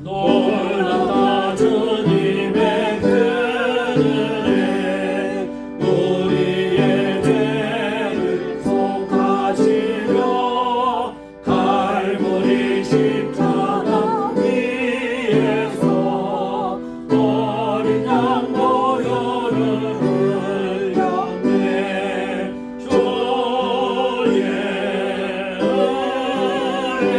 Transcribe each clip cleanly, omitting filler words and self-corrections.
놀랍다 주님의 그 은혜 우리의 죄를 속하시려 갈보리 십자가 위에서 어린 양 보혈을 흘렸네. 주의 은혜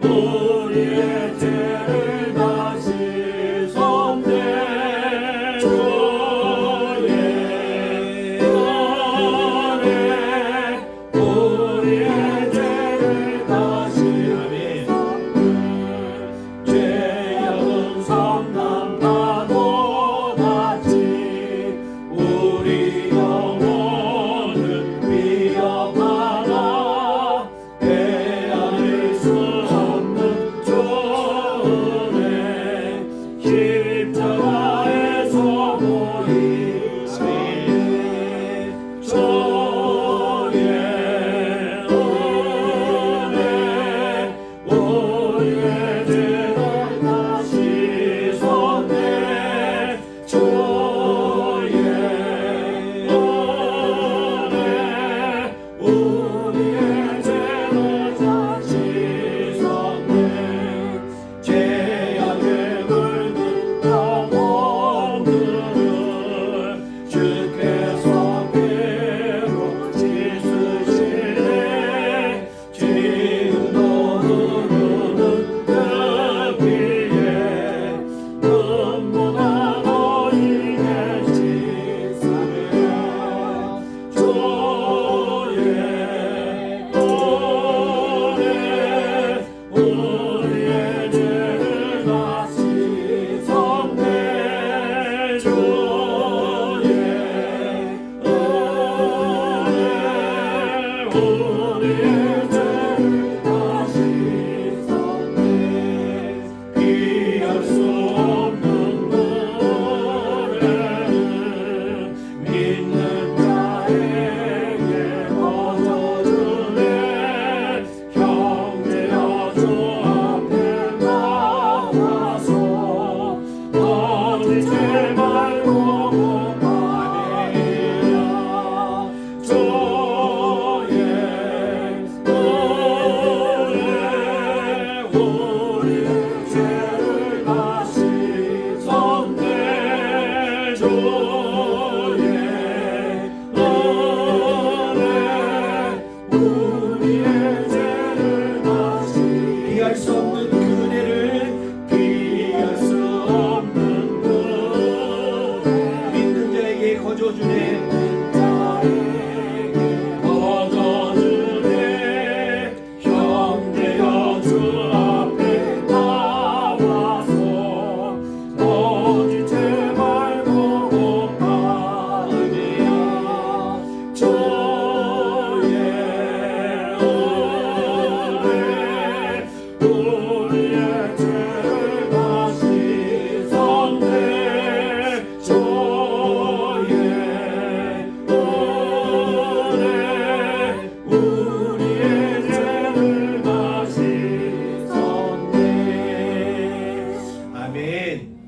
우리의 죄를 다 씻었네. 주의 은혜 우리의 죄를 다 씻었네. 죄악은 삼남파도 같이 우리 영혼을 위협하나 헤아릴 수 없는 주의 십자가에서 보이시네. 주의 은혜 우리의 죄를 다 씻었네. 주의 은혜 우리의 죄를 다 씻었네. 죄악에 물든 영혼들을 주께서 피로 씻으시네. 지금도 흐르는 그 피에 눈보다 너희의 씻으네. 주의 은혜 우리의 죄를 다 씻었네. 주의 은혜 우리의 죄를 다 씻었네. 피할 수 없는 노래는 믿는 자에게 거저주네. 형제여 주 앞에 나와서 어디 죄 말고 고하리라. 주의 은혜 우리의 죄를 다 씻었네. 주의 은혜 우리의 죄를 다 피할 수 없는 그 은혜를 피할 수 없는 그 믿는 자에게 거저주네. 거저주네. 형제여 주 앞에 나와서 어디 죄 말고 고하리라. 주의 은혜 우리의 죄를 다 씻었네. 주의 은혜 우리의 죄를 다 씻었네. 아멘.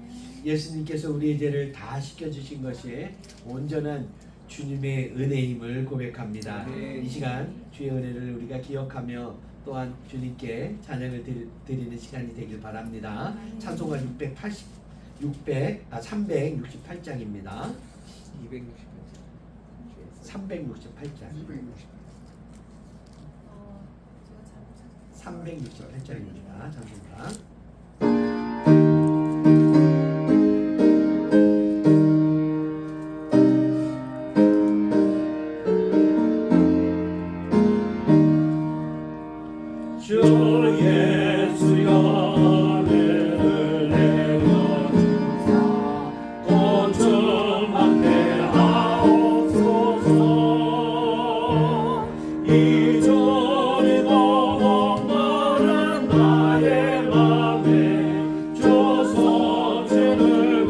예수님께서 우리의 죄를 다 씻겨주신 것이 온전한 주님의 은혜임을 고백합니다. 아멘. 이 시간 주의 은혜를 우리가 기억하며 또한 주님께 찬양을 드리는 시간이 되길 바랍니다. 찬송가 368장입니다. 368장. 368장입니다. 찬송가. 주 예수여 은혜를 내려주사 고충만게 하옵소서. 이전이 너무 멀은 나의 맘에 주소 죄를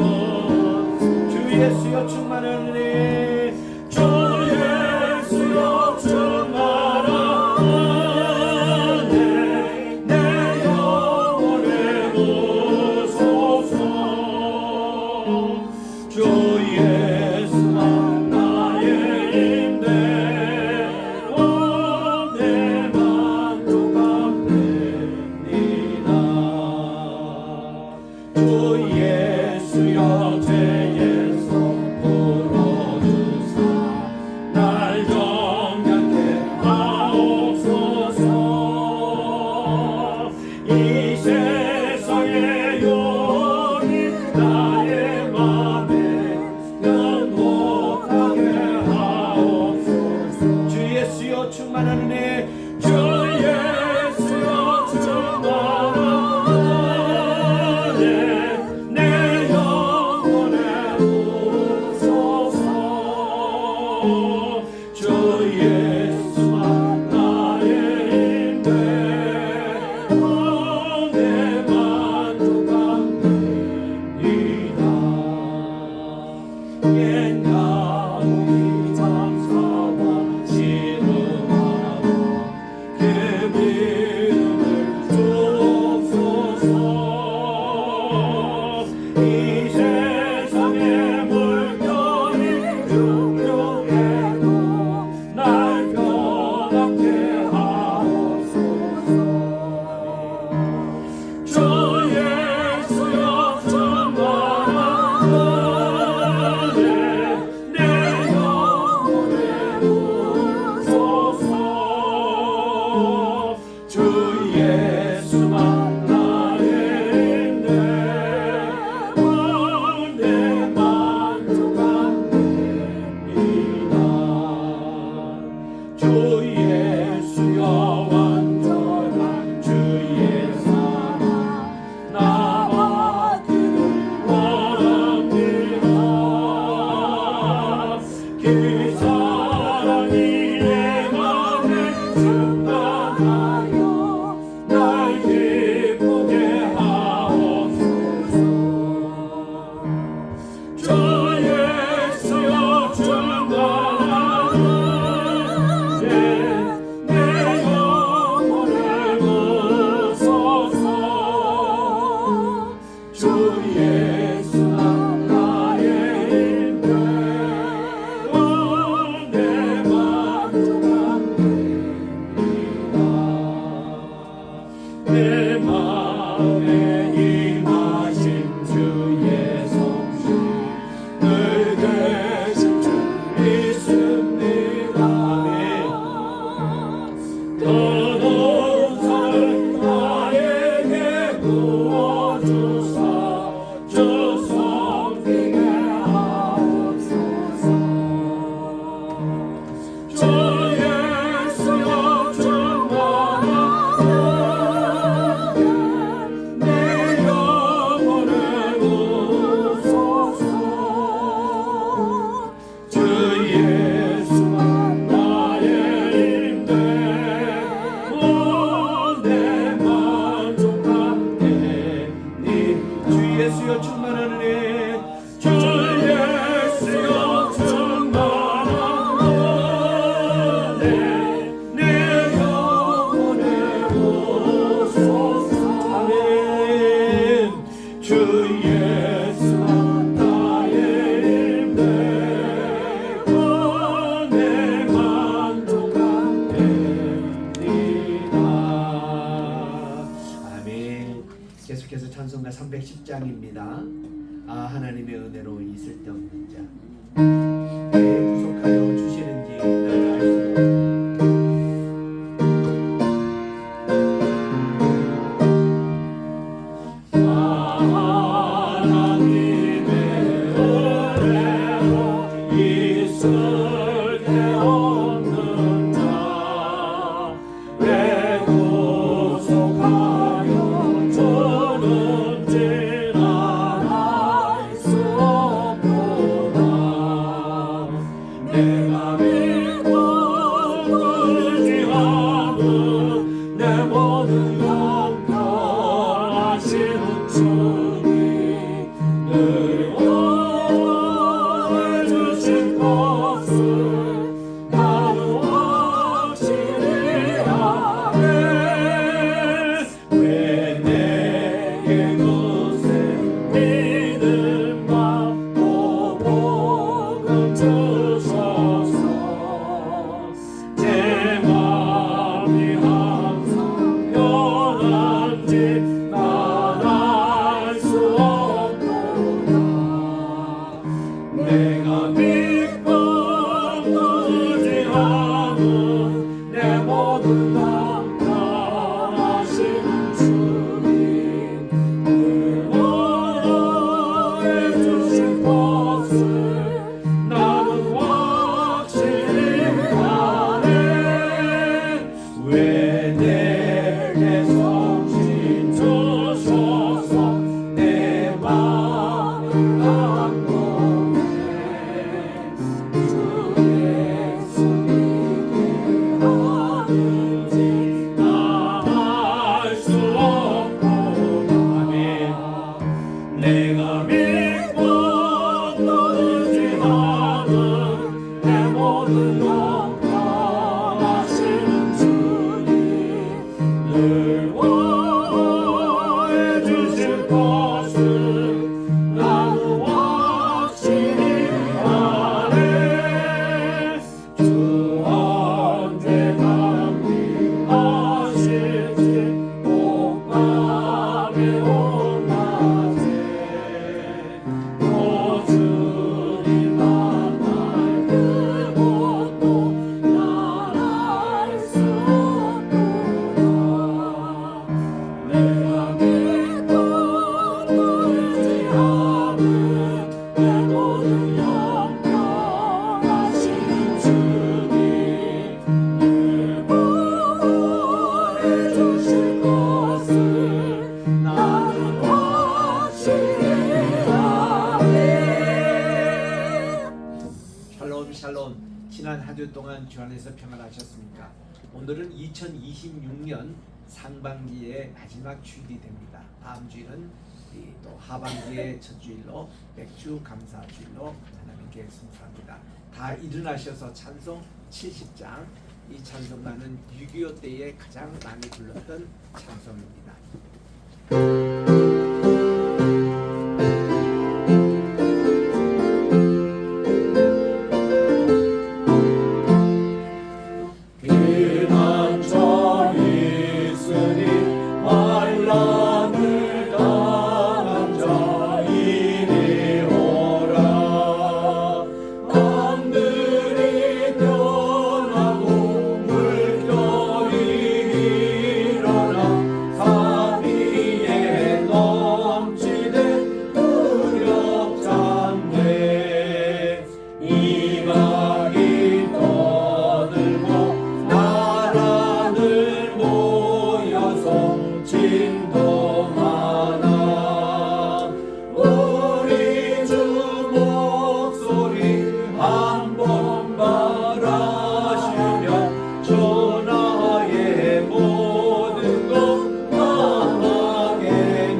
주 예수여 충만한 은혜. 주 예수여 충만한 은혜. 이름을 주옵소서. 이 세상의 물결이 흉흉해도 날 편하게 하옵소서. 주 예수여 충만한 은혜 내 영혼에 부소서. 주 예수만 나의 힘내 내 만족합니다. 주 예수여 완전한 주의 사랑 나 받기를 원합니다. 그 사랑이 내 맘에 충만하여 날 기쁘게 하옵소서. 주 예수여 충만한 은혜 내 영혼에 부소서. 주 예수만 나의 힘내 내 만족합니다. 내 마음에 임하신 주의 성실 늘 계신 줄 믿습니다. 떠난 사랑 나에게 부어주사 주 섬기게 하옵소서. 주 예수여 충만한 은혜 내 영혼에 부소서. 주 예수만 나의 힘내 내 만족함되니. 주 예수여 충만한 은혜 주 예수여 충만한 은혜 내 영혼에 부소서. 아멘. 주 예수만 나의 힘내 내 만족함되니다. 아멘. 계속해서 찬송가 310장입니다. 아 하나님의 은혜로 이 쓸데없는 자 왜 구속하여 주시는지 나를 알 수 없다. 하나님의 은혜로 있을 데 없는 자 왜 구속하여 주는지 난 알 수 없구나. 내가 믿고 끌지 않은 내 모든 영원하시는 주님 늘 원해 주신 것을 나는 확실히 아네. 왜 내게 그새 믿음과 또 복음 주셔서 제 마음이 항상 편한지 난 알 수 나를 구원해 주실 것을 나도 확신히 아네. 주 언제 강림하실지 옥밤에 온 낮에 또 주님 만날 그곳도 난 알 수 없구나. 내가 믿고 의지하는 내 모든 영원하신 주님 늘 구원해 주실 것을 나는 확신히 아네. 샬롬 샬롬. 지난 한 주 동안 주 안에서 평안하셨습니까? 오늘은 2026년 상반기의 마지막 주일이 됩니다. 다음 주일은 또 하반기의 첫 주일로 백주 감사주일로 하나님께 승수합니다. 다 일어나셔서 찬송 70장. 이 찬송가는 6.25 때에 가장 많이 불렀던 찬송입니다. 비난처 있으니 환난을 당한 자 이리 오라. 하늘이 변하고 물결이 일어나 산 위에 넘치는 두렵잖네. 이방이 떠들고 나라들 모여서 진동하나. 우리 주 목소리 한번 말하시면 전하의 모든 것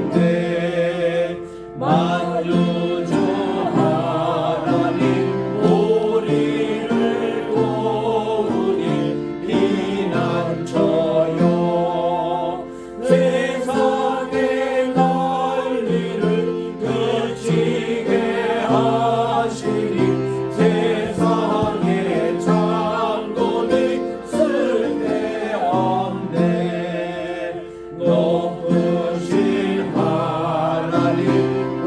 망하겠네. 만유주 하나님 우리를 도우니 피난처요. 세상의 난리를 그치게 하시니 세상의 창고는 쓸데없네. 높으신 하나님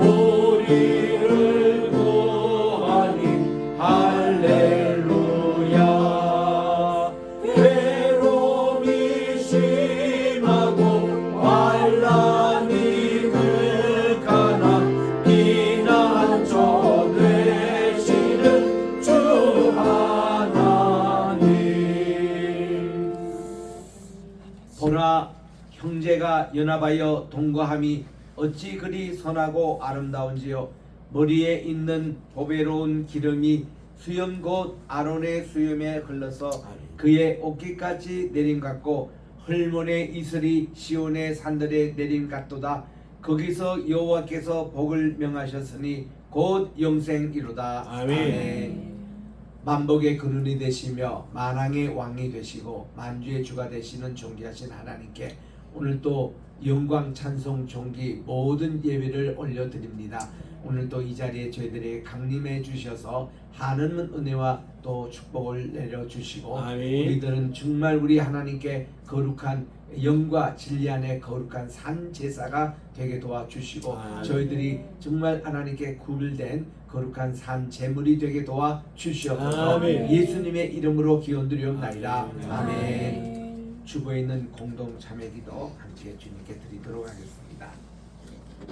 우리를 구하니 할렐루야. 괴로움이 심하고 환난이 극하나 피난처 되시는 주 하나님. 보라, 형제가 연합하여 동거함이 어찌 그리 선하고 아름다운지요. 머리에 있는 보배로운 기름이 수염 곧 아론의 수염에 흘러서 그의 어깨까지 내림 같고 헐몬의 이슬이 시온의 산들에 내림 같도다. 거기서 여호와께서 복을 명하셨으니 곧 영생이로다. 아멘. 만복의 근원이 되시며 만왕의 왕이 되시고 만주의 주가 되시는 존귀하신 하나님께 오늘 또 영광 찬송 존귀 모든 예배를 올려드립니다. 오늘 또 이 자리에 저희들에게 강림해 주셔서 하나님은 은혜와 또 축복을 내려주시고 아멘. 우리들은 정말 우리 하나님께 거룩한 영과 진리 안에 거룩한 산 제사가 되게 도와주시고 아멘. 저희들이 정말 하나님께 구별된 거룩한 산 제물이 되게 도와주시옵소서. 아멘. 예수님의 이름으로 기원드리옵나이다. 아멘. 아멘. 주보에 있는 공동 참회기도 함께 주님께 드리도록 하겠습니다.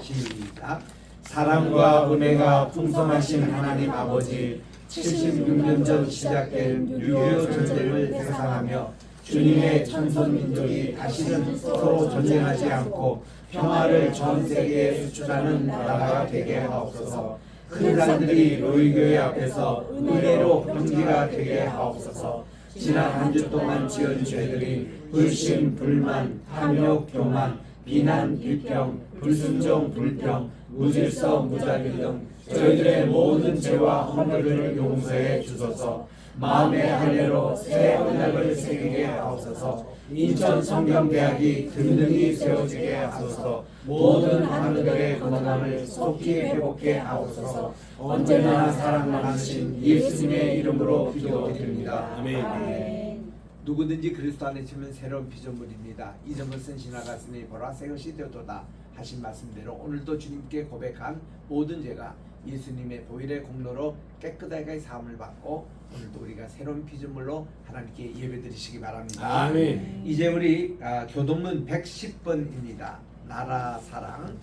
시작. 사랑과 은혜가 풍성하신 하나님 아버지, 76년 전 시작된 6.25 전쟁을 회상하며 주님의 천선민족이 다시는 서로 전쟁하지 않고 평화를 전 세계에 수출하는 나라가 되게 하옵소서. 큰 산들이 로이교회 앞에서 은혜로 평지가 되게 하옵소서. 지난 한 주 동안 지은 죄들이 불신, 불만, 탐욕, 교만, 비난, 비평, 불순종, 불평, 무질서, 무자비 등 저희들의 모든 죄와 허물을 용서해 주소서. 마음의 할례로 새 언약을 새기게 하옵소서. 인천성경대학이 든든히 세워지게 하소서. 모든 하늘들의 건강을 속히 회복해 하옵소서. 언제나 사랑 많으신 예수님의 이름으로 기도드립니다. 아멘. 누구든지 그리스도 안에 있으면 새로운 피조물입니다. 이전 것은 지나갔으니 보라 새 것이 되었도다 하신 말씀대로 오늘도 주님께 고백한 모든 죄가 예수님의 보혈의 공로로 깨끗하게 사함을 받고 오늘도 우리가 새로운 피조물로 하나님께 예배드리시기 바랍니다. 아멘. 이제 우리 교동문 110번입니다. 나라 사랑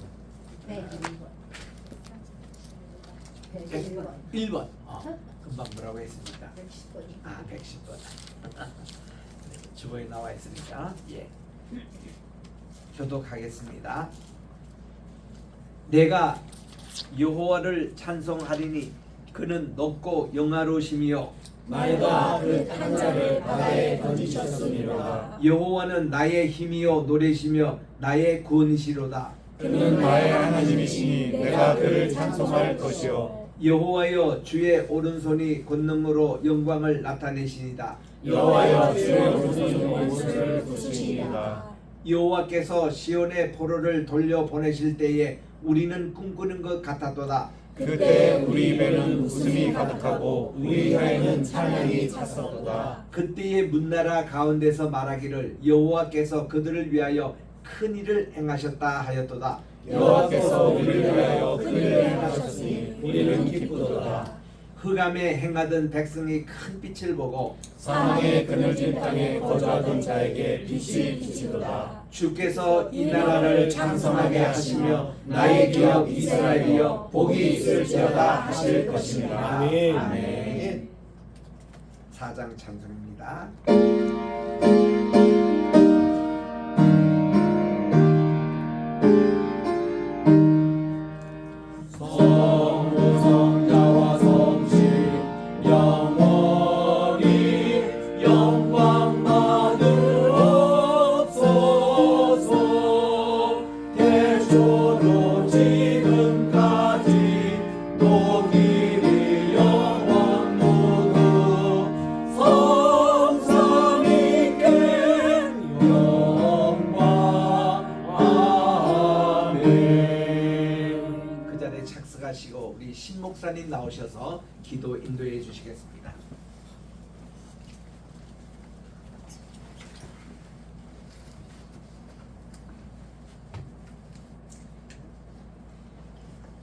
1번. 금방 뭐라고 했습니까? 110번. 주보에 나와 있으니까 교독하겠습니다. 내가 여호와를 찬송하리니 그는 높고 영화로우시며 말과 그 탄자를 바다에 던지셨으리로다. 여호와는 나의 힘이요 노래시며 나의 구원이시로다. 그는 나의 하나님이시니 내가 그를 찬송할 것이요. 여호와여 주의 오른손이 권능으로 영광을 나타내시니다. 여호와여 주의 오른손이 옷을 부수시니이다. 여호와께서 시온의 포로를 돌려 보내실 때에 우리는 꿈꾸는 것 같았도다. 그때 우리 입에는 웃음이 가득하고 우리 혀에는 찬양이 찼었도다. 그때의 문나라 가운데서 말하기를 여호와께서 그들을 위하여 큰 일을 행하셨다 하였도다. 여호와께서 우리를 위하여 큰 일을 행하셨으니 우리는 기쁘도다. 흑암에 행하던 백성이 큰 빛을 보고 사망의 그늘진 땅에 거주하던 자에게 빛이 비치도다. 주께서 이 나라를 창성하게 하시며 나의 기업 이스라엘이여 복이 있을지어다 하실 것입니다. 아멘. 아멘. 4장 찬송입니다. 성부성자와 성신 영원히 영광 받으옵소서. 태초로 지금까지 또 길이 영원 모두 성삼위께 영광. 아멘. 그 자리에 착석하시고 우리 신목사님 나오셔서 기도 인도해 주시겠습니다.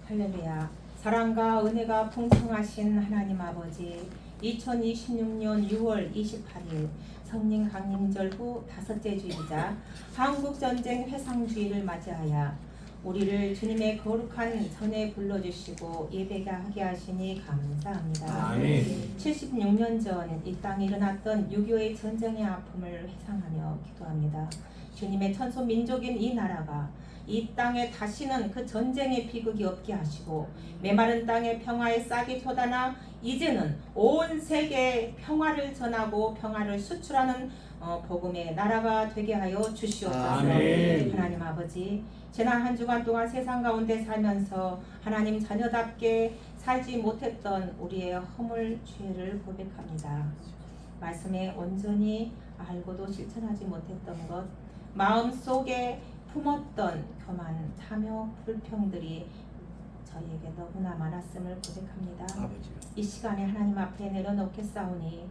할렐루야. 사랑과 은혜가 풍성하신 하나님 아버지, 2026년 6월 28일 성령 강림절 후 다섯째 주일이자 한국전쟁 회상주의를 맞이하여 우리를 주님의 거룩한 전에 불러주시고 예배가 하게 하시니 감사합니다. 아멘. 76년 전 이 땅에 일어났던 6.25의 전쟁의 아픔을 회상하며 기도합니다. 주님의 천소 민족인 이 나라가 이 땅에 다시는 그 전쟁의 비극이 없게 하시고 메마른 땅에 평화의 싹이 돋아나 이제는 온 세계에 평화를 전하고 평화를 수출하는 복음의 나라가 되게 하여 주시옵소서. 아멘. 하나님 아버지, 지난 한 주간 동안 세상 가운데 살면서 하나님 자녀답게 살지 못했던 우리의 허물 죄를 고백합니다. 말씀에 온전히 알고도 실천하지 못했던 것, 마음속에 품었던 교만, 탐욕, 불평들이 저희에게 너무나 많았음을 고백합니다. 아버지요. 이 시간에 하나님 앞에 내려놓겠사오니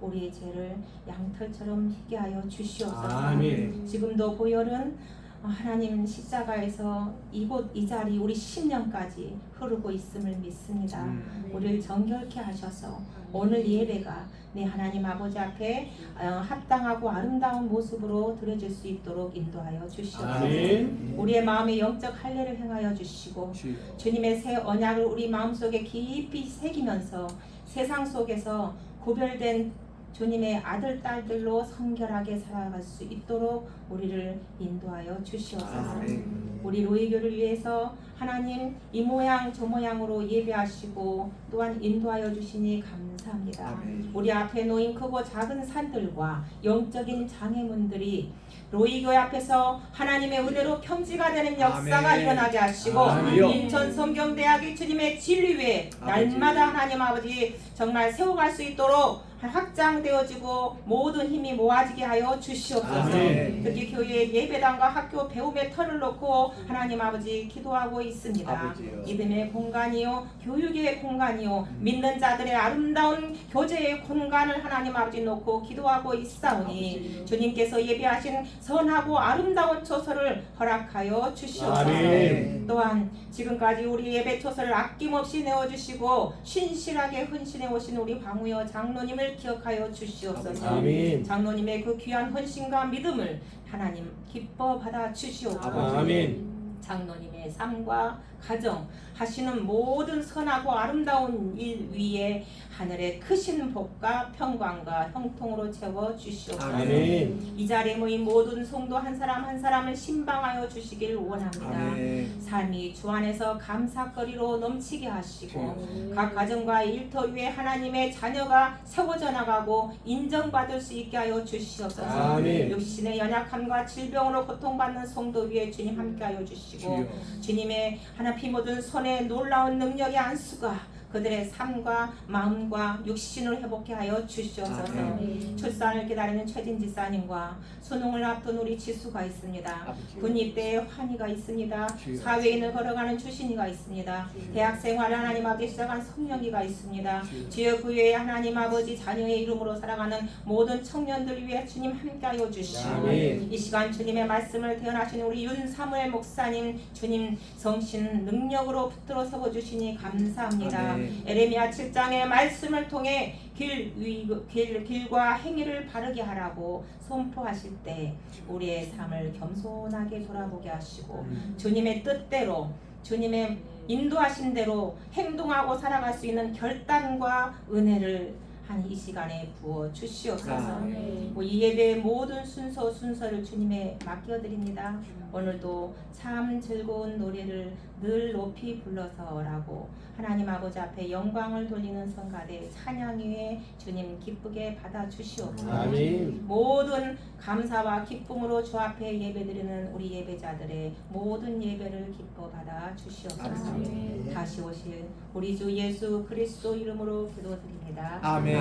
우리의 죄를 양털처럼 희게 하여 주시옵소서. 아멘. 지금도 보혈은 하나님 십자가에서 이곳 이 자리 우리 10년까지 흐르고 있음을 믿습니다. 우리를 정결케 하셔서 오늘 예배가 내 하나님 아버지 앞에 합당하고 아름다운 모습으로 드려질 수 있도록 인도하여 주시옵소서. 아멘. 우리의 마음에 영적 할례를 행하여 주시고 주님의 새 언약을 우리 마음속에 깊이 새기면서 세상 속에서 구별된 주님의 아들, 딸들로 성결하게 살아갈 수 있도록 우리를 인도하여 주시옵소서. 아멘. 우리 로이교를 위해서 하나님 이 모양 저 모양으로 예배하시고 또한 인도하여 주시니 감사합니다. 아멘. 우리 앞에 놓인 크고 작은 산들과 영적인 장애물들이 로이교회 앞에서 하나님의 은혜로 평지가 되는 역사가 아멘. 일어나게 하시고 아멘. 인천 성경대학이 주님의 진리 위에 아버지. 날마다 하나님 아버지 정말 세워갈 수 있도록 확장되어지고 모든 힘이 모아지게 하여 주시옵소서. 아멘. 특히 교회의 예배당과 학교 배움의 터를 놓고 하나님 아버지 기도하고 있습니다. 아버지요. 믿음의 공간이요 교육의 공간이요 믿는 자들의 아름다운 교제의 공간을 하나님 아버지 놓고 기도하고 있사오니 주님께서 예배하신 선하고 아름다운 초소를 허락하여 주시옵소서. 아멘. 또한 지금까지 우리 예배 초소를 아낌없이 내어주시고 신실하게 헌신해 오신 우리 방우여 장로님을 기억하여 주시옵소서. 아멘. 장로님의 그 귀한 헌신과 믿음을 하나님 기뻐 받아 주시옵소서. 아멘. 장로님의 삶과 가정 하시는 모든 선하고 아름다운 일 위에 하늘의 크신 복과 평강과 형통으로 채워 주시옵소서. 아멘. 이 자리에 모인 모든 성도 한 사람 한 사람을 신방하여 주시길 원합니다. 아멘. 삶이 주 안에서 감사거리로 넘치게 하시고 각 가정과 일터 위에 하나님의 자녀가 세워져 나가고 인정받을 수 있게 하여 주시옵소서. 아멘. 육신의 연약함과 질병으로 고통받는 성도 위에 주님 함께하여 주시고 주님의 하나 피 묻은 손에 놀라운 능력의 안수가 그들의 삶과 마음과 육신을 회복케 하여 주시옵소서. 아멘. 출산을 기다리는 최진지 사님과 수능을 앞둔 우리 지수가 있습니다. 아버지. 군입대에 환희가 있습니다. 주여. 사회인을 걸어가는 주신이가 있습니다. 대학생활 하나님 아버지 시작한 성령이가 있습니다. 주여. 주여 그 외에 하나님 아버지 자녀의 이름으로 살아가는 모든 청년들 위해 주님 함께하여 주시고 아멘. 이 시간 주님의 말씀을 대언하시는 우리 윤사무엘 목사님 주님 성신 능력으로 붙들어 서고 주시니 감사합니다. 아멘. 에레미야 7장의 말씀을 통해 길과 행위를 바르게 하라고 선포하실 때 우리의 삶을 겸손하게 돌아보게 하시고 주님의 뜻대로 주님의 인도하신 대로 행동하고 살아갈 수 있는 결단과 은혜를 한 이 시간에 부어 주시옵소서. 아멘. 이 예배의 모든 순서를 주님에 맡겨드립니다. 오늘도 참 즐거운 노래를 늘 높이 불러서라고 하나님 아버지 앞에 영광을 돌리는 성가대 찬양 위에 주님 기쁘게 받아 주시옵소서. 아멘. 모든 감사와 기쁨으로 주 앞에 예배드리는 우리 예배자들의 모든 예배를 기뻐 받아 주시옵소서. 아멘. 다시 오실 우리 주 예수 그리스도 이름으로 기도드립니다. 아멘.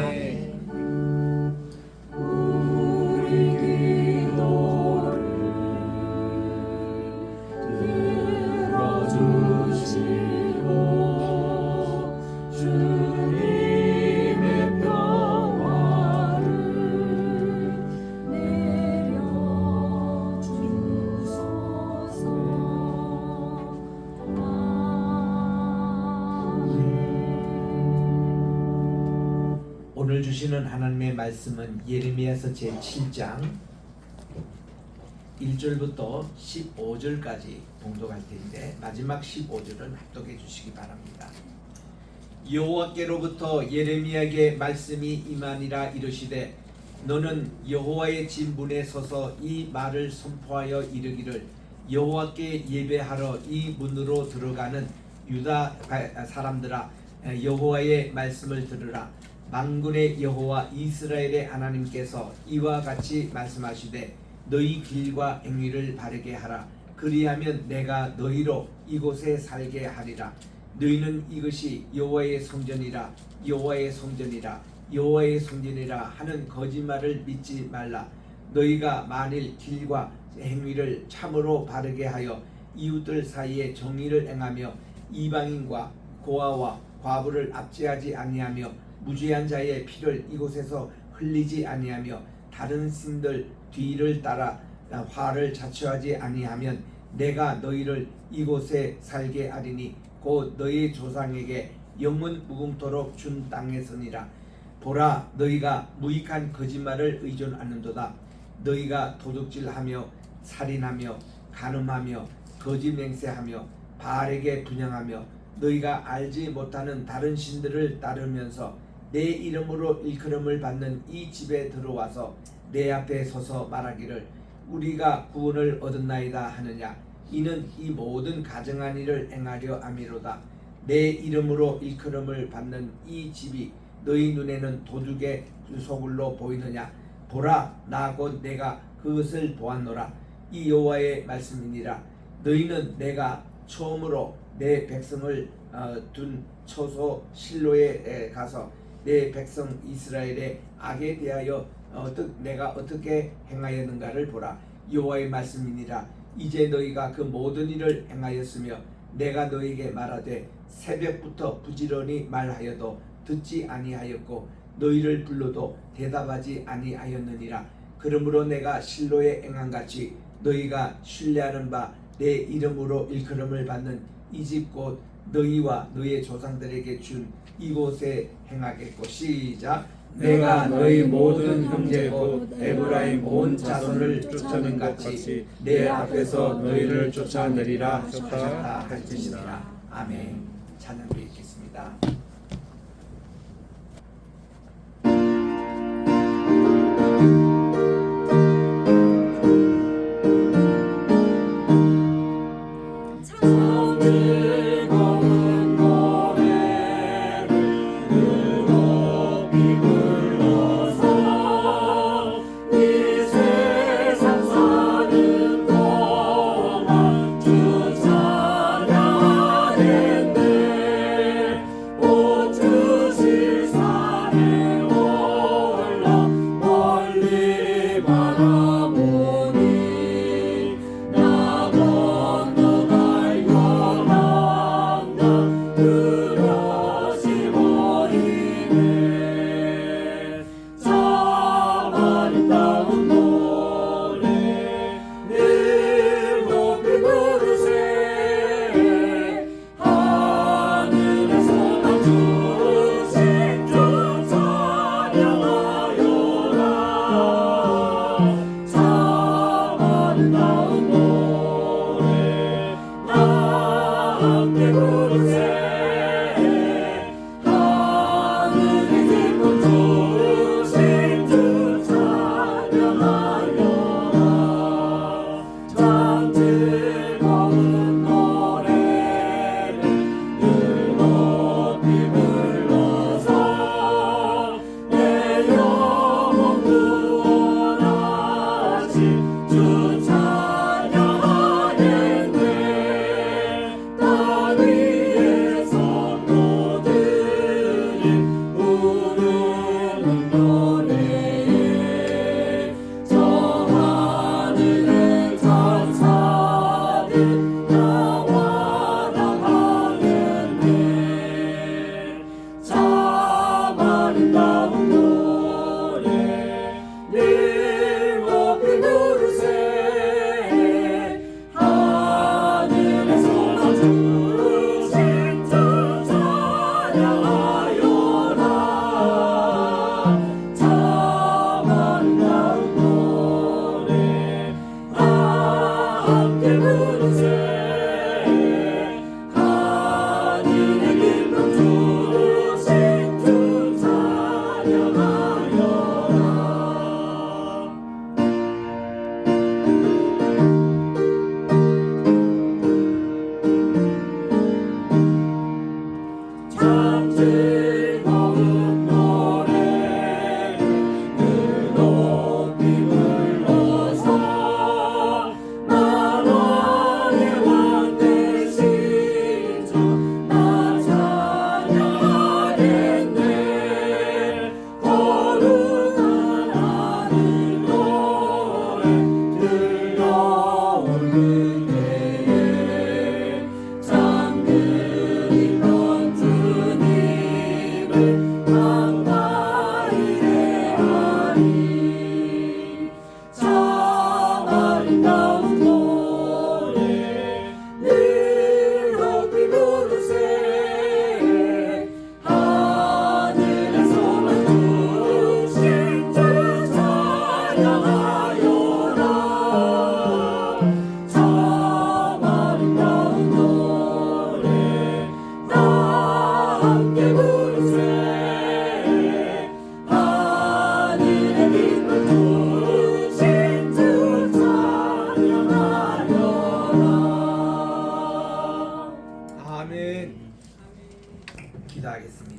우리 기도를 들어주시고 주님의 평화를 내려주소서. 오늘 주시는 하나님의 말씀은 예레미야서 제7장 1절부터 15절까지 봉독할 텐데 마지막 15절은 합독해 주시기 바랍니다. 여호와께로부터 예레미야에게 말씀이 임하니라 이르시되 너는 여호와의 진 문에 서서 이 말을 선포하여 이르기를 여호와께 예배하러 이 문으로 들어가는 유다 사람들아 여호와의 말씀을 들으라. 만군의 여호와 이스라엘의 하나님께서 이와 같이 말씀하시되 너희 길과 행위를 바르게 하라. 그리하면 내가 너희로 이곳에 살게 하리라. 너희는 이것이 여호와의 성전이라 여호와의 성전이라 여호와의 성전이라 하는 거짓말을 믿지 말라. 너희가 만일 길과 행위를 참으로 바르게 하여 이웃들 사이에 정의를 행하며 이방인과 고아와 과부를 압제하지 아니하며 무죄한 자의 피를 이곳에서 흘리지 아니하며 다른 신들 뒤를 따라 화를 자초하지 아니하면 내가 너희를 이곳에 살게 하리니 곧 너희 조상에게 영원 무궁토록 준 땅에서니라. 보라 너희가 무익한 거짓말을 의존하는도다. 너희가 도둑질하며 살인하며 간음하며 거짓 맹세하며 바알에게 분향하며 너희가 알지 못하는 다른 신들을 따르면서 내 이름으로 일컬음을 받는 이 집에 들어와서 내 앞에 서서 말하기를 우리가 구원을 얻었나이다 하느냐. 이는 이 모든 가증한 일을 행하려 함이로다. 내 이름으로 일컬음을 받는 이 집이 너희 눈에는 도둑의 소굴로 보이느냐. 보라, 나 곧 내가 그것을 보았노라. 이 여호와의 말씀이니라. 너희는 내가 처음으로 내 백성을 둔 처소 실로에 가서 내 백성 이스라엘의 악에 대하여 내가 어떻게 행하였는가를 보라. 여호와의 말씀이니라. 이제 너희가 그 모든 일을 행하였으며 내가 너희에게 말하되 새벽부터 부지런히 말하여도 듣지 아니하였고 너희를 불러도 대답하지 아니하였느니라. 그러므로 내가 실로에 행한같이 너희가 신뢰하는 바 내 이름으로 일컬음을 받는 이 집 곧 너희와 너희의 조상들에게 준 이곳에 행하겠고. 시작. 내가 너희 모든 형제 곧 에브라임 온 자손을 쫓아낸 같이 내 앞에서 너희를 쫓아내리라 하셨다 할 것이니라. 아멘. 찬양 드리겠습니다.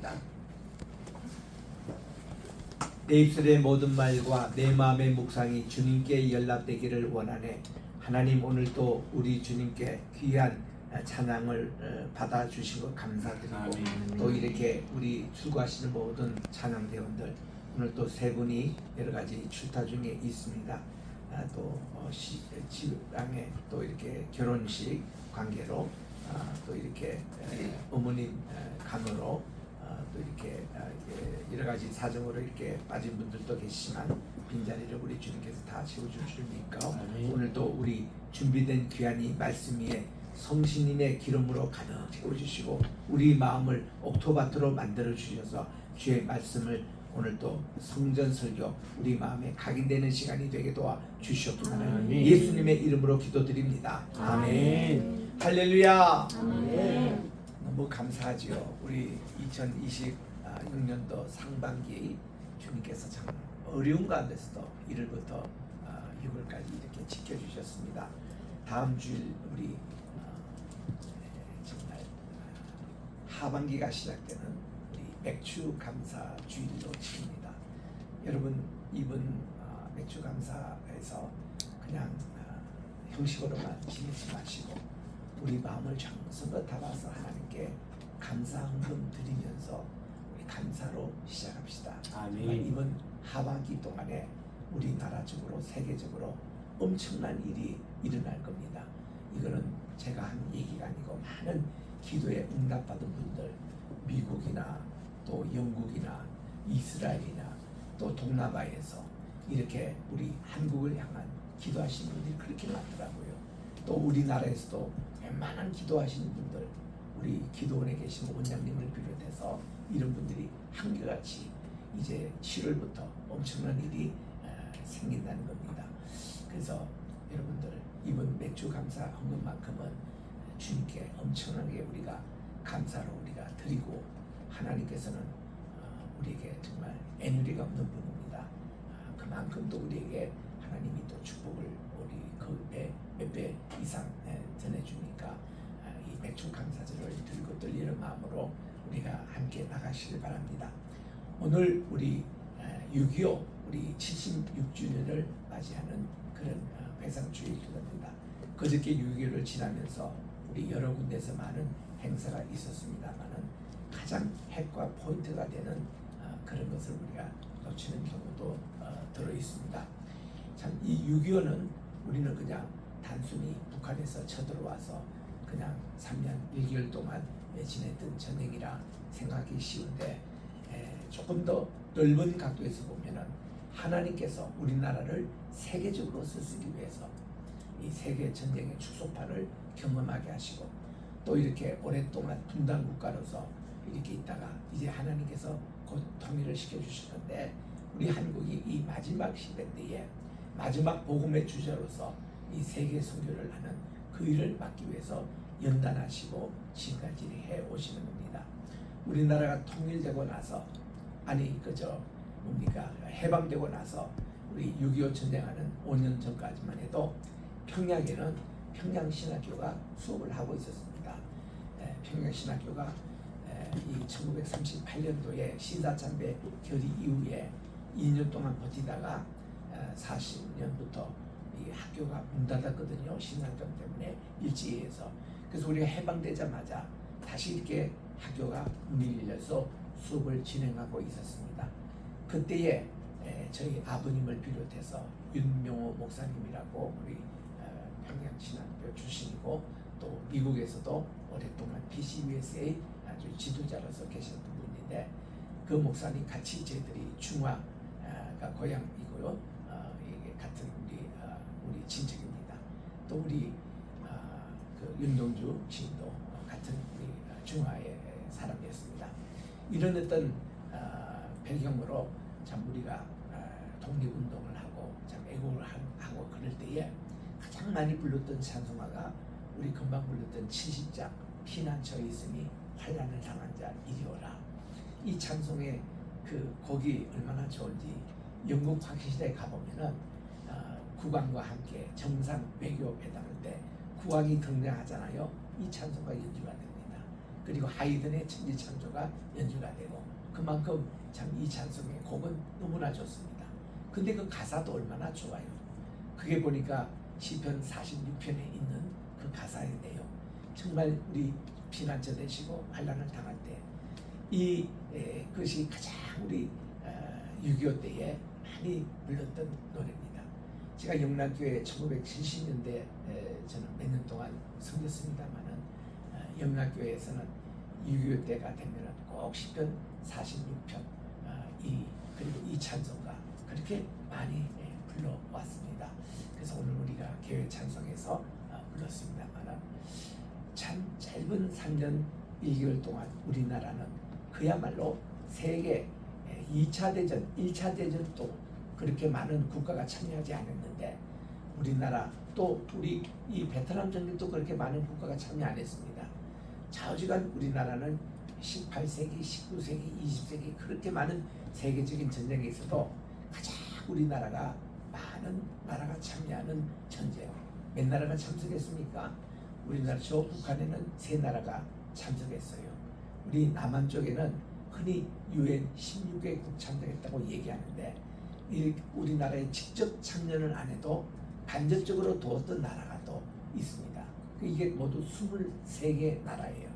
하겠습니다. 내 입술의 모든 말과 내 마음의 묵상이 주님께 연락되기를 원하네. 하나님, 오늘도 우리 주님께 귀한 찬양을 받아주신 것 감사드리고, 아멘. 또 이렇게 우리 출구하시는 모든 찬양대원들, 오늘 또 세 분이 여러 가지 출타 중에 있습니다. 또 지방에 또 이렇게 결혼식 관계로 또 이렇게 어머님 간호로 또 이렇게 여러 가지 사정으로 이렇게 빠진 분들도 계시지만 빈자리를 우리 주님께서 다 채워줄 줄 믿고, 아멘. 오늘도 우리 준비된 귀한 이 말씀 위에 성신인의 기름으로 가득 채워주시고 우리 마음을 옥토바트로 만들어 주셔서 주의 말씀을 오늘 또 성전 설교 우리 마음에 각인되는 시간이 되게 도와 주시옵기를 아멘. 예수님의 이름으로 기도드립니다. 아멘. 할렐루야. 아멘. 너무 감사하지요. 우리 2026년도 상반기 주님께서 참 어려운 가운데서도 1월부터 6월까지 이렇게 지켜주셨습니다. 다음 주일 우리 정말 하반기가 시작되는 우리 맥주 감사 주일로 치릅니다. 여러분, 이번 맥주 감사에서 그냥 형식으로만 지내지 마시고 우리 마음을 정성껏 담아서 하나님께 감사헌금 드리면서 우리 감사로 시작합시다. 아멘. 이번 하반기 동안에 우리나라적으로 세계적으로 엄청난 일이 일어날 겁니다. 이거는 제가 한 얘기가 아니고 많은 기도에 응답받은 분들, 미국이나 또 영국이나 이스라엘이나 또 동남아에서 이렇게 우리 한국을 향한 기도하시는 분들이 그렇게 많더라고요. 또 우리나라에서도 웬만한 기도하시는 분들, 우리 기도원에 계신 원장님을 비롯해서 이런 분들이 한결같이 이제 7월부터 엄청난 일이 생긴다는 겁니다. 그래서 여러분들, 이번 맥주 감사 헌금만큼은 주님께 엄청나게 우리가 감사로 우리가 드리고, 하나님께서는 우리에게 정말 애누리가 없는 분입니다. 그만큼 또 우리에게 하나님이 또 축복을 우리 그 몇 배 이상 전해주니까 이 맥주 감사절을 들고 떨리는 마음으로 우리가 함께 나가시길 바랍니다. 오늘 우리 6.25 우리 76주년을 맞이하는 그런 회상주일입니다. 그저께 6.25를 지나면서 우리 여러 군데서 많은 행사가 있었습니다만은 가장 핵과 포인트가 되는 그런 것을 우리가 놓치는 경우도 들어 있습니다. 참 이 6.25는 우리는 그냥 단순히 북한에서 쳐들어와서 그냥 3년 1개월 동안 지냈던 전쟁이라 생각하기 쉬운데, 조금 더 넓은 각도에서 보면은 하나님께서 우리나라를 세계적으로 쓰시기 위해서 이 세계 전쟁의 축소판을 경험하게 하시고, 또 이렇게 오랫동안 분단 국가로서 이렇게 있다가 이제 하나님께서 곧 통일을 시켜주실 건데, 우리 한국이 이 마지막 시대 때에 마지막 복음의 주자로서 이 세계 선교를 하는 그 일을 맡기 위해서 연단하시고 지금까지 해 오시는 겁니다. 우리나라가 통일되고 나서, 아니 그저 뭡니까, 해방되고 나서 우리 6.25 전쟁하는 5년 전까지만 해도 평양에는 평양신학교가 수업을 하고 있었습니다. 평양신학교가 이 1938년도에 신사참배 결의 이후에 2년 동안 버티다가 40년부터 이 학교가 문 닫았거든요. 신상정 때문에 일제에서. 그래서 우리가 해방되자마자 다시 이렇게 학교가 문이 열려서 수업을 진행하고 있었습니다. 그때에 저희 아버님을 비롯해서 윤명호 목사님이라고 우리 평양신학교 출신이고, 또 미국에서도 오랫동안 PCUSA 아주 지도자로서 계셨던 분인데, 그 목사님 같이 저희들이 중화가 고향이고요. 이게 같은 우리 친척입니다. 또 우리 그 윤동주 시인도 같은 우리 중화의 사람이었습니다. 이런 어떤 배경으로 참 우리가 독립운동을 하고 참 애국을 하고 그럴 때에 가장 많이 불렀던 찬송가가 우리 금방 불렀던 70장 피난처에 있으니 환난을 당한 자 이리 오라. 이 찬송의 그 곡이 얼마나 좋은지, 영국 화기시대에 가보면은 국왕과 함께 정상 외교 회담할 때 국왕이 등장하잖아요. 이 찬송가 연주가 됩니다. 그리고 하이든의 천지창조가 연주가 되고 그만큼 참 이 찬송의 곡은 너무나 좋습니다. 근데 그 가사도 얼마나 좋아요. 그게 보니까 시편 46편에 있는 그 가사의 내용, 정말 우리 피난처 되시고 환난을 당할 때 이 그것이 가장 우리 6.25 때에 많이 불렀던 노래입니다. 제가 영락교회 1970년대 저는 몇 년 동안 섬겼습니다만은 영락교회에서는 6.25 때가 되면은 꼭 시편 46편 그리고 이 찬송가 그렇게 많이 불러왔습니다. 그래서 오늘 우리가 교회 찬송에서 불렀습니다만은 참 짧은 3년 1개월 동안 우리나라는 그야말로 세계 2차 대전, 1차 대전도 그렇게 많은 국가가 참여하지 않았는데 우리나라 또 우리 이 베트남 전쟁도 그렇게 많은 국가가 참여 안 했습니다. 좌우지간 우리나라는 18세기, 19세기, 20세기 그렇게 많은 세계적인 전쟁에 있어도 가장 우리나라가 많은 나라가 참여하는 전쟁. 몇 나라가 참석했습니까? 우리나라 저 북한에는 3나라가 참석했어요. 우리 남한 쪽에는 흔히 UN 16개국 참석했다고 얘기하는데 우리나라에 직접 참여를 안 해도 간접적으로 도왔던 나라가 또 있습니다. 이게 모두 23개 나라예요.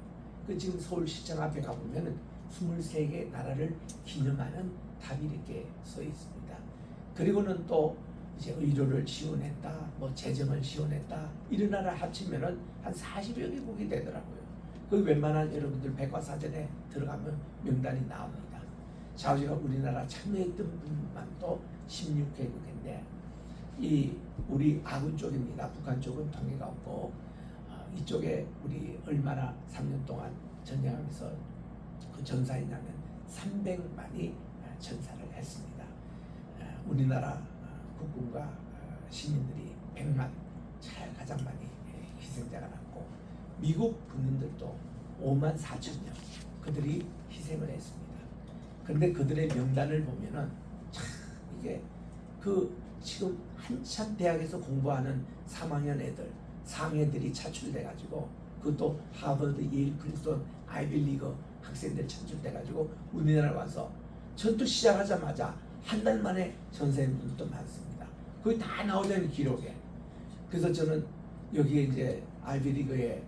지금 서울시청 앞에 가보면 23개 나라를 기념하는 답이 이렇게 써 있습니다. 그리고는 또 이제 의료를 지원했다, 뭐 재정을 지원했다, 이런 나라 합치면은 한 40여 개국이 되더라고요. 그 웬만한 여러분들 백과사전에 들어가면 명단이 나옵니다. 좌우지가 우리나라 참여했던 분만 또 16개국인데 이 우리 아군 쪽입니다. 북한 쪽은 통해가 없고 이쪽에 우리 얼마나 3년 동안 전쟁하면서 그 전사했냐면 300만이 전사를 했습니다. 우리나라 국군과 시민들이 100만 가장 많이 희생자가 났고 미국 군인들도 5만 4천 명 그들이 희생을 했습니다. 그런데 그들의 명단을 보면은 참 이게 그 지금 한참 대학에서 공부하는 3학년 애들, 4학년들이 차출돼가지고 그것도 하버드, 예일, 프린스턴, 아이비리그 학생들 차출돼가지고 우리나라 와서 전투 시작하자마자 한 달 만에 전사한 분들도 많습니다. 거의 다 나오잖아요, 기록에. 그래서 저는 여기에 이제 아이비리그에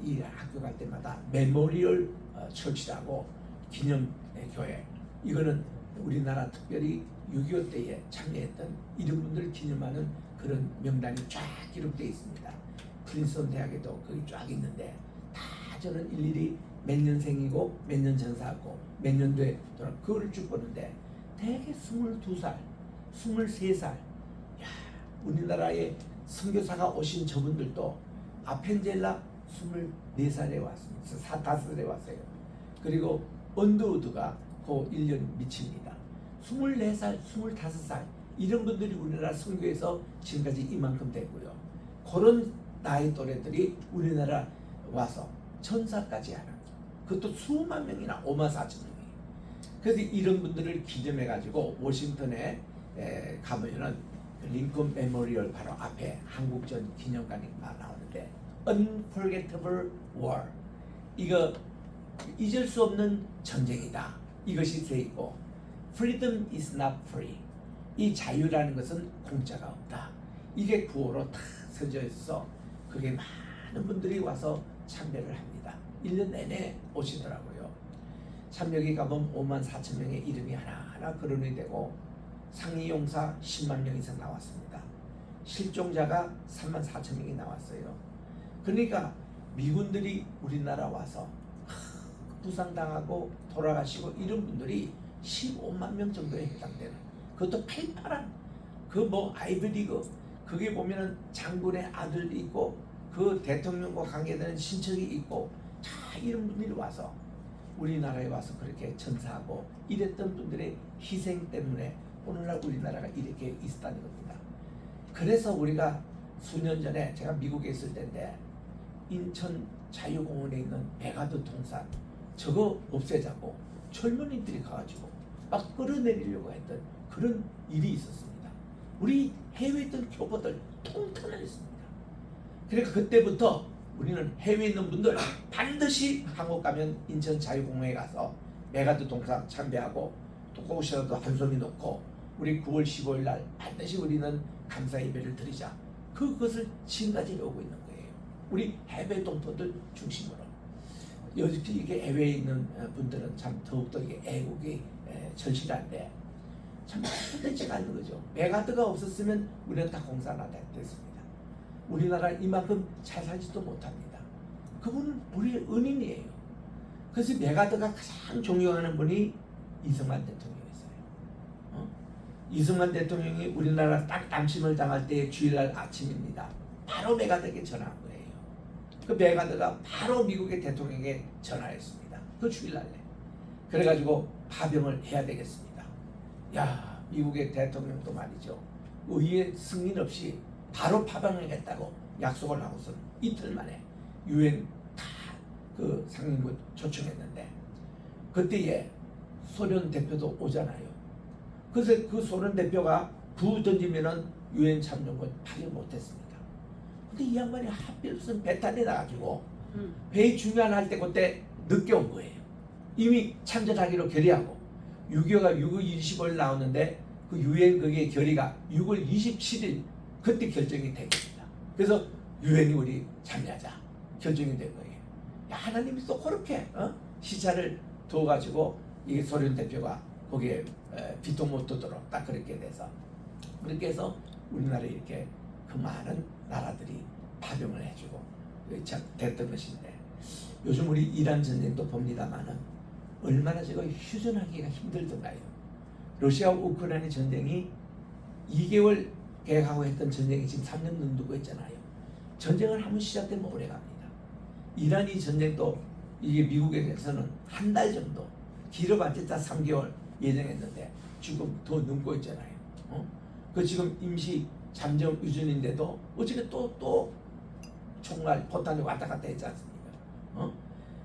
이 학교 갈 때마다 메모리얼 처치라고 기념 교회, 이거는 우리나라 특별히 6.25 때에 참여했던 이런 분들을 기념하는 그런 명단이 쫙 기록되어 있습니다. 프린스턴 대학에도 거기 쫙 있는데 다 저는 일일이 몇 년생이고 몇 년 전사하고 몇 년도에 그거를 쭉 보는데 대개 22살, 23살. 야, 우리나라에 선교사가 오신 저분들도 아펜젤라 24살에 왔습니다. 5살에 왔어요. 그리고 언더우드가 그 1년 미칩니다. 24살, 25살 이런 분들이 우리나라 선교에서 지금까지 이만큼 됐고요. 그런 나이 또래들이 우리나라 와서 전사까지 하는, 그것도 수만 명이나 5만 4천 명이. 그래서 이런 분들을 기념해가지고 워싱턴에 가보면은 링컨 메모리얼 바로 앞에 한국전 기념관이 나오는데 Unforgettable War, 이거 잊을 수 없는 전쟁이다, 이것이 돼 있고 Freedom is not free, 이 자유라는 것은 공짜가 없다, 이게 구호로 다 써져 있어. 그게 많은 분들이 와서 참배를 합니다. 1년 내내 오시더라고요. 참 여기 가보면 5만 4천 명의 이름이 하나하나 거론이 되고 상위용사 10만 명 이상 나왔습니다. 실종자가 3만 4천 명이 나왔어요. 그러니까 미군들이 우리나라 와서 부상당하고 돌아가시고 이런 분들이 15만 명 정도에 해당되는, 그것도 팔팔한 그 뭐 아이비리그, 그게 보면은 장군의 아들이 있고 그 대통령과 관계되는 친척이 있고 다 이런 분들이 와서 우리나라에 와서 그렇게 전사하고 이랬던 분들의 희생 때문에 오늘날 우리나라가 이렇게 있었다는 겁니다. 그래서 우리가 수년 전에 제가 미국에 있을 때인데 인천 자유공원에 있는 백아드 동산 저거 없애자고 젊은이들이 가가지고 막 끌어내리려고 했던 그런 일이 있었습니다. 우리 해외에 있던 교포들 통탄을 했습니다. 그러니까 그때부터 우리는 해외에 있는 분들 반드시 한국 가면 인천 자유공원에 가서 메가드 동상 참배하고 또 그곳이라도 한손이 놓고 우리 9월 15일 날 반드시 우리는 감사 예배를 드리자. 그것을 지금까지 이루고 있는 거예요. 우리 해외 동포들 중심으로. 요즘 이게 해외에 있는 분들은 참 더욱더 이게 애국이 절실한데 참 되지가 않는 거죠. 메가드가 없었으면 우리는 다 공산화 됐습니다. 우리나라 이만큼 잘 살지도 못합니다. 그분은 우리의 은인이에요. 그래서 메가드가 가장 존경하는 분이 이승만 대통령이었어요. 이승만 대통령이 우리나라 딱 남침을 당할 때의 주일날 아침입니다. 바로 메가드에게 전화한 거예요. 그 메가드가 바로 미국의 대통령에게 전화했습니다. 그 주일날에. 그래가지고 파병을 해야 되겠습니다. 야, 미국의 대통령도 말이죠. 의회 승인 없이 바로 파병하겠다고 약속을 하고서 이틀 만에 유엔 다 그 상임부 초청했는데 그때에 소련 대표도 오잖아요. 그래서 그 소련 대표가 부 던지면은 유엔 참전권 파견 못했습니다. 근데 이 양반이 하필 무슨 배탈이 나가지고 회의 중요한 할 때 그때 늦게 온 거예요. 이미 참전하기로 결의하고 6.25가 6월 25일 나오는데 그 유엔 그게 결의가 6월 27일 그때 결정이 되겠습니다. 그래서 유엔이 우리 참여하자 결정이 된 거예요. 야, 하나님이 또 그렇게 시차를 둬가지고 이 소련 대표가 거기에 비통 못 두도록 딱 그렇게 돼서 그렇게 해서 우리나라에 이렇게 그 많은 나라들이 파병을 해주고 참 됐던 것인데 요즘 우리 이란 전쟁도 봅니다만은 얼마나 제가 휴전하기가 힘들던가요. 러시아와 우크라이나 전쟁이 2개월 계획하고 했던 전쟁이 지금 3년 넘고 있잖아요. 전쟁을 한번 시작되면 오래 갑니다. 이란이 전쟁도 이게 미국에서는 한 달 정도 길어봤자 3개월 예정했는데 지금 더 넘고 있잖아요. 그 지금 임시 잠정 유전인데도 어떻게 또 총알 포탄이 왔다 갔다 했지 않습니까?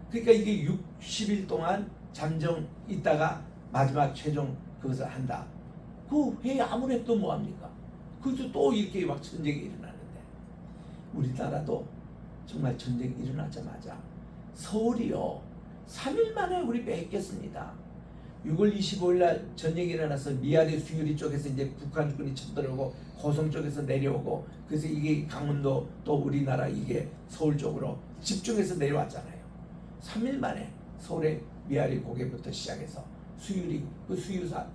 그러니까 이게 60일 동안 잠정 있다가 마지막 최종 그것을 한다. 그 회의 아무리 해도 뭐합니까? 그래서 또 이렇게 막 전쟁이 일어나는데 우리나라도 정말 전쟁이 일어나자마자 서울이요 3일 만에 우리 뺏겼습니다. 6월 25일 날 전쟁이 일어나서 미아리 수유리 쪽에서 이제 북한군이 쳐들어오고 고성 쪽에서 내려오고 그래서 이게 강원도 또 우리나라 이게 서울 쪽으로 집중해서 내려왔잖아요. 3일 만에 서울의 미아리 고개부터 시작해서 수유리 그 수유산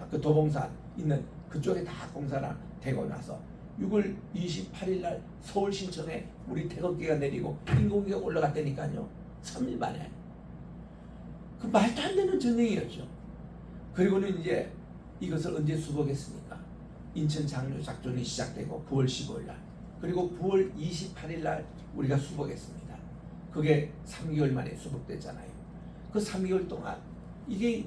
그 도봉산 있는 그쪽에 다 공사가 되고 나서 6월 28일 날 서울 신천에 우리 태극기가 내리고 인공기가 올라갔다니까요. 3일 만에. 그 말도 안 되는 전쟁이었죠. 그리고는 이제 이것을 언제 수복했습니까? 인천 장류 작전이 시작되고 9월 15일 날 그리고 9월 28일 날 우리가 수복했습니다. 그게 3개월 만에 수복됐잖아요. 그 3개월 동안 이게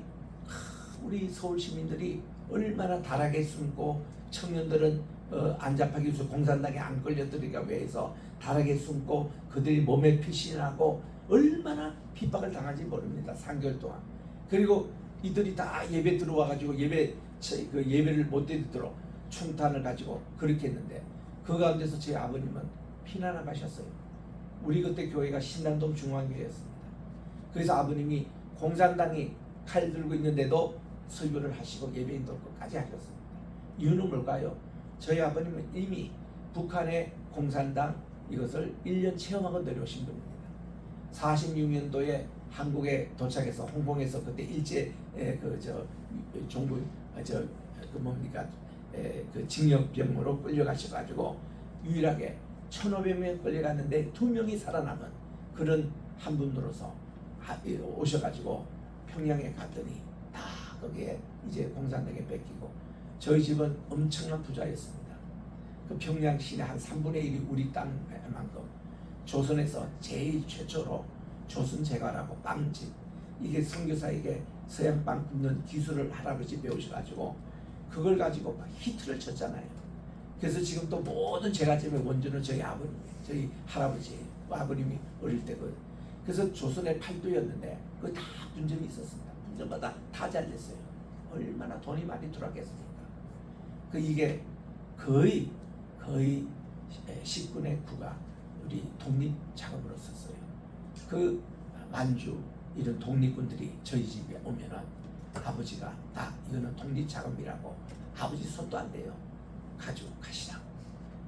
우리 서울 시민들이 얼마나 달하게 숨고 청년들은 안잡하기 위해서 공산당에 안 끌려들으니까 위해서 달하게 숨고 그들이 몸에 피신하고 얼마나 핍박을 당한지 모릅니다. 3개월 동안. 그리고 이들이 다 예배 들어와가지고 예배를 못 드리도록 충탄을 가지고 그렇게 했는데 그 가운데서 제 아버님은 피난을 가셨어요. 우리 그때 교회가 신당동 중앙교회였습니다. 그래서 아버님이 공산당이 칼 들고 있는데도 설교를 하시고 예배인도 끝까지 하셨습니다. 이유는 뭘까요? 저희 아버님은 이미 북한의 공산당 이것을 1년 체험하고 내려오신 분입니다. 46년도에 한국에 도착해서 홍콩에서 그때 일제 종부 그 징역병으로 끌려가셔가지고 유일하게 1,500명 끌려갔는데 2명이 살아남은 그런 한 분으로서 오셔가지고 평양에 갔더니 다 거기에 이제 공산당에 뺏기고 저희 집은 엄청난 부자였습니다. 그 평양 시내 한 3분의 1이 우리 땅만큼 조선에서 제일 최초로 조선 제과라고 빵집 이게 선교사에게 서양빵 굽는 기술을 할아버지 배우셔가지고 그걸 가지고 막 히트를 쳤잖아요. 그래서 지금 또 모든 제과집의 원조는 저희 아버님, 저희 할아버지, 아버님이 어릴 때 그래서 조선의 팔도였는데 그 다 분점이 있었습니다. 분점마다 다 잘 됐어요. 얼마나 돈이 많이 들어왔겠습니까? 그 이게 거의 10분의 9가 우리 독립 작업으로 썼어요. 그 만주 이런 독립군들이 저희 집에 오면은 아버지가 딱 이거는 독립 작업이라고 아버지 손도 안 대요. 가지고 가시라.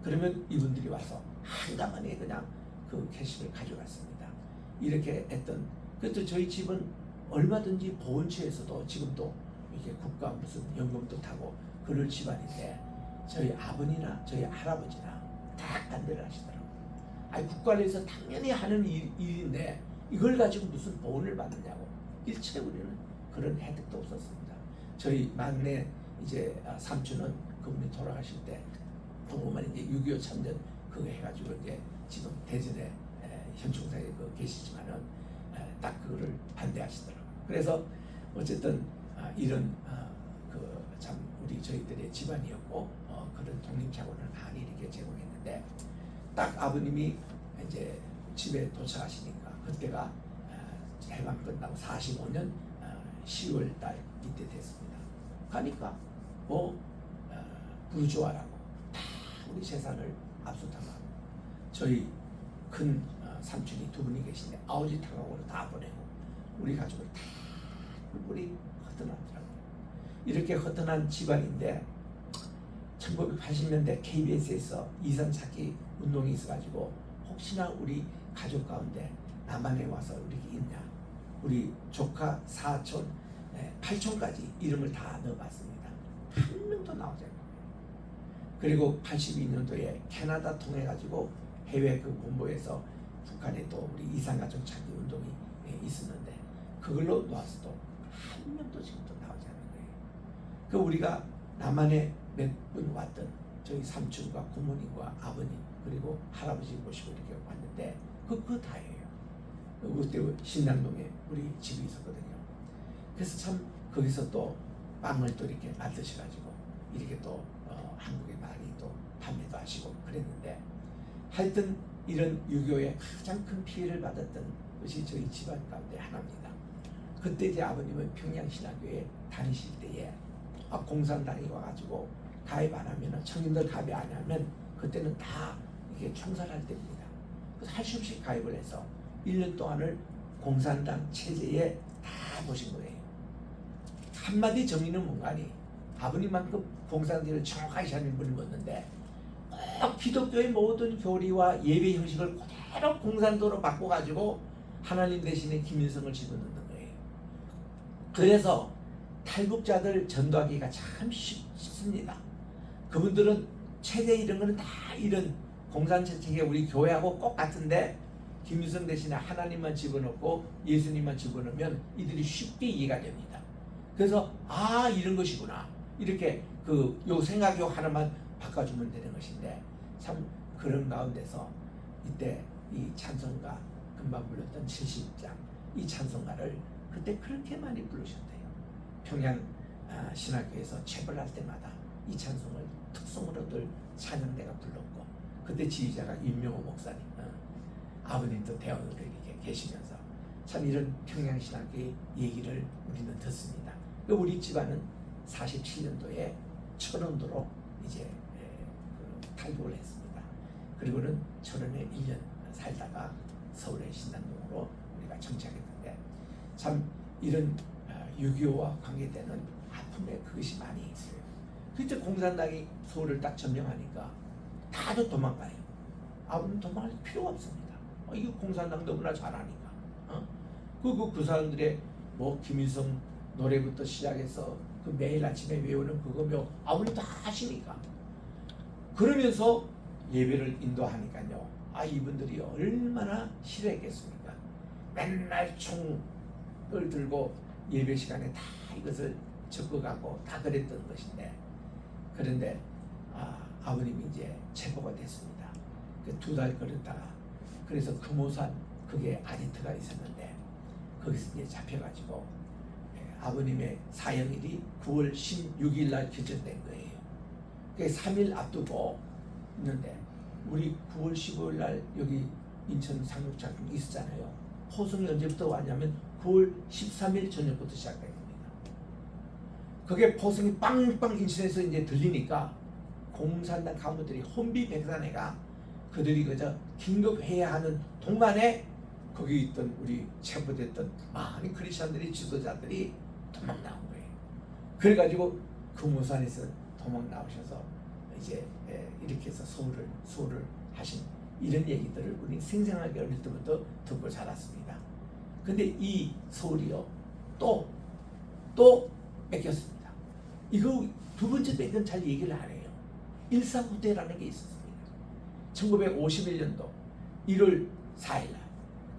그러면 이분들이 와서 한가만에 그냥 그 캐시를 가져갔습니다. 이렇게 했던 그것도 저희 집은 얼마든지 보훈처에서도 지금도 이게 국가 무슨 연금도 타고 그럴 집안인데 저희 아버지나 저희 할아버지나 다 반대를 하시더라고요. 아니 국가에서 당연히 하는 일인데 이걸 가지고 무슨 보훈을 받느냐고. 일체 우리는 그런 혜택도 없었습니다. 저희 막내 이제 삼촌은 그분이 돌아가실 때 그분만 이제 6.25 참전 그거 해가지고 이제 지금 대전에 현충사에 계시지만은 딱 그거를 반대하시더라고요. 그래서 어쨌든 이런 그 참 우리 저희들의 집안이었고 그런 독립자본을 많이 이렇게 제공했는데 딱 아버님이 이제 집에 도착하시니까 그때가 해방 끝나고 45년 10월 달 이때 됐습니다. 가니까 뭐 부르주아라고 다 우리 재산을 압수당하고 저희 큰 삼촌이 두 분이 계신데 아우지 탕하고를 다 보내고 우리 가족을 다 뿔뿔이 흩어놨더라고요. 이렇게 흩어난 집안인데 1980년대 KBS에서 이산 찾기 운동이 있어가지고 혹시나 우리 가족 가운데 남한에 와서 이렇게 있냐 우리 조카, 사촌, 팔촌까지 이름을 다 넣어봤습니다. 한 명도 나오지 않아요. 그리고 82년도에 캐나다 통해가지고 해외 그 본부에서 북한에 또 우리 이산가족 찾기 운동이 있었는데 그걸로 놓았어도 한 명도 지금도 나오지 않는 거예요. 그 우리가 남한에 몇 분 왔던 저희 삼촌과 부모님과 아버님 그리고 할아버지 모시고 이렇게 왔는데 그거 다예요. 그때 신당동에 우리 집이 있었거든요. 그래서 참 거기서 또 빵을 또 이렇게 만드셔가지고 이렇게 또 한국에 많이 또 판매도 하시고 그랬는데 하여튼 이런 유교에 가장 큰 피해를 받았던 것이 저희 집안 가운데 하나입니다. 그때 이제 아버님은 평양신학교에 다니실 때에 공산당이 와가지고 가입 안 하면은 청년들 가입 안 하면 그때는 다 이게 총살할 때입니다. 그래서 할 수 없이 가입을 해서 1년 동안을 공산당 체제에 다 보신 거예요. 한마디 정의는 뭔가니 아버님만큼 공산당을 정확하게 하는 분이 없는데 꼭 기독교의 모든 교리와 예배 형식을 그대로 공산도로 바꿔가지고 하나님 대신에 김일성을 집어넣는 거예요. 그래서 탈북자들 전도하기가 참 쉽습니다. 그분들은 체제 이런 거는 다 이런 공산체제가 우리 교회하고 꼭 같은데 김일성 대신에 하나님만 집어넣고 예수님만 집어넣으면 이들이 쉽게 이해가 됩니다. 그래서 이런 것이구나 이렇게 요 생각 요 하나만 바꿔주면 되는 것인데 참 그런 가운데서 이때 이 찬송가 금방 불렀던 70장 이 찬송가를 그때 그렇게 많이 부르셨대요. 평양 신학교에서 체벌할 때마다 이 찬송을 특송으로들 찬양대가 불렀고 그때 지휘자가 윤명호 목사님 아버님도 대원으로 이렇게 계시면서 참 이런 평양 신학교의 얘기를 우리는 듣습니다. 우리 집안은 47년도에 철원도로 이제 탈북을 했습니다. 그리고는 철원에 1년 살다가 서울의 신당동으로 우리가 정착했는데 참 이런 6.25와 관계되는 아픔에 그것이 많이 있어요. 그때 공산당이 서울을 딱 점령하니까 다들 도망가요. 아버님 도망갈 필요가 없습니다. 이거 공산당 너무나 잘하니까. 그 사람들의 뭐 김일성 노래부터 시작해서 그 매일 아침에 외우는 그거며 아버님 다 하시니까. 그러면서 예배를 인도하니까요. 이분들이 얼마나 싫어했겠습니까? 맨날 총을 들고 예배 시간에 다 이것을 적어가고 다 그랬던 것인데 그런데 아버님이 이제 체포가 됐습니다. 2달 걸었다가 그래서 금오산 그게 아지트가 있었는데 거기서 이제 잡혀가지고 아버님의 사형일이 9월 16일 날 결정된 거예요. 그게 3일 앞두고 있는데 우리 9월 15일 날 여기 인천 상륙작전 있었잖아요. 포송이 언제부터 왔냐면 9월 13일 저녁부터 시작된 겁니다. 그게 포송이 빵빵 인천에서 이제 들리니까 공산당 간부들이 혼비백산해가 그들이 그저 긴급 회의하는 동안에 거기 있던 우리 체포됐던 많은 크리스천들이 지도자들이 도망 나온 거예요. 그래가지고 금호산에서 도망 나오셔서 이제 이렇게 해서 소홀을 하신 이런 얘기들을 우리 생생하게 어릴 때부터 듣고 자랐습니다. 근데 이 소울이요 또 뺏겼습니다. 이거 두 번째 뺏은 잘 얘기를 안 해요. 일사후대라는 게 있었습니다. 1951년도 1월 4일 날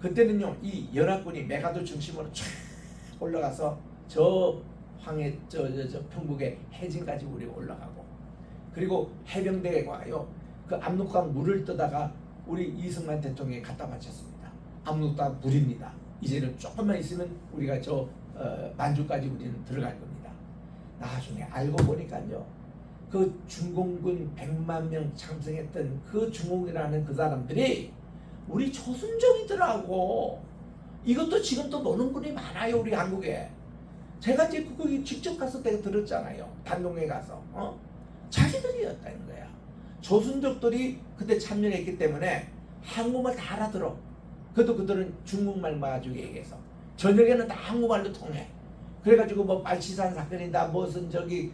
그때는요 이 연합군이 메가도 중심으로 쫙 올라가서 저 황해 저 평북의 해진까지 우리 올라가고 그리고 해병대가요 그 압록강 물을 떠다가 우리 이승만 대통령이 갖다 바쳤습니다. 압록강 물입니다. 이제는 조금만 있으면 우리가 저 만주까지 우리는 들어갈 겁니다. 나중에 알고 보니까요 그 중공군 100만 명 참석했던 그 중공이라는 그 사람들이 우리 조순정이더라고. 이것도 지금 또 노는 분이 많아요 우리 한국에. 제가 이제 거기 직접 가서 내가 들었잖아요. 단동에 가서 자기들이었다는 거야. 조순족들이 그때 참여했기 때문에 한국말 다 알아들어. 그래도 그들은 중국말만 가지고 얘기해서 저녁에는 다 한국말로 통해. 그래가지고 뭐 빨치산 사건이다 무슨 저기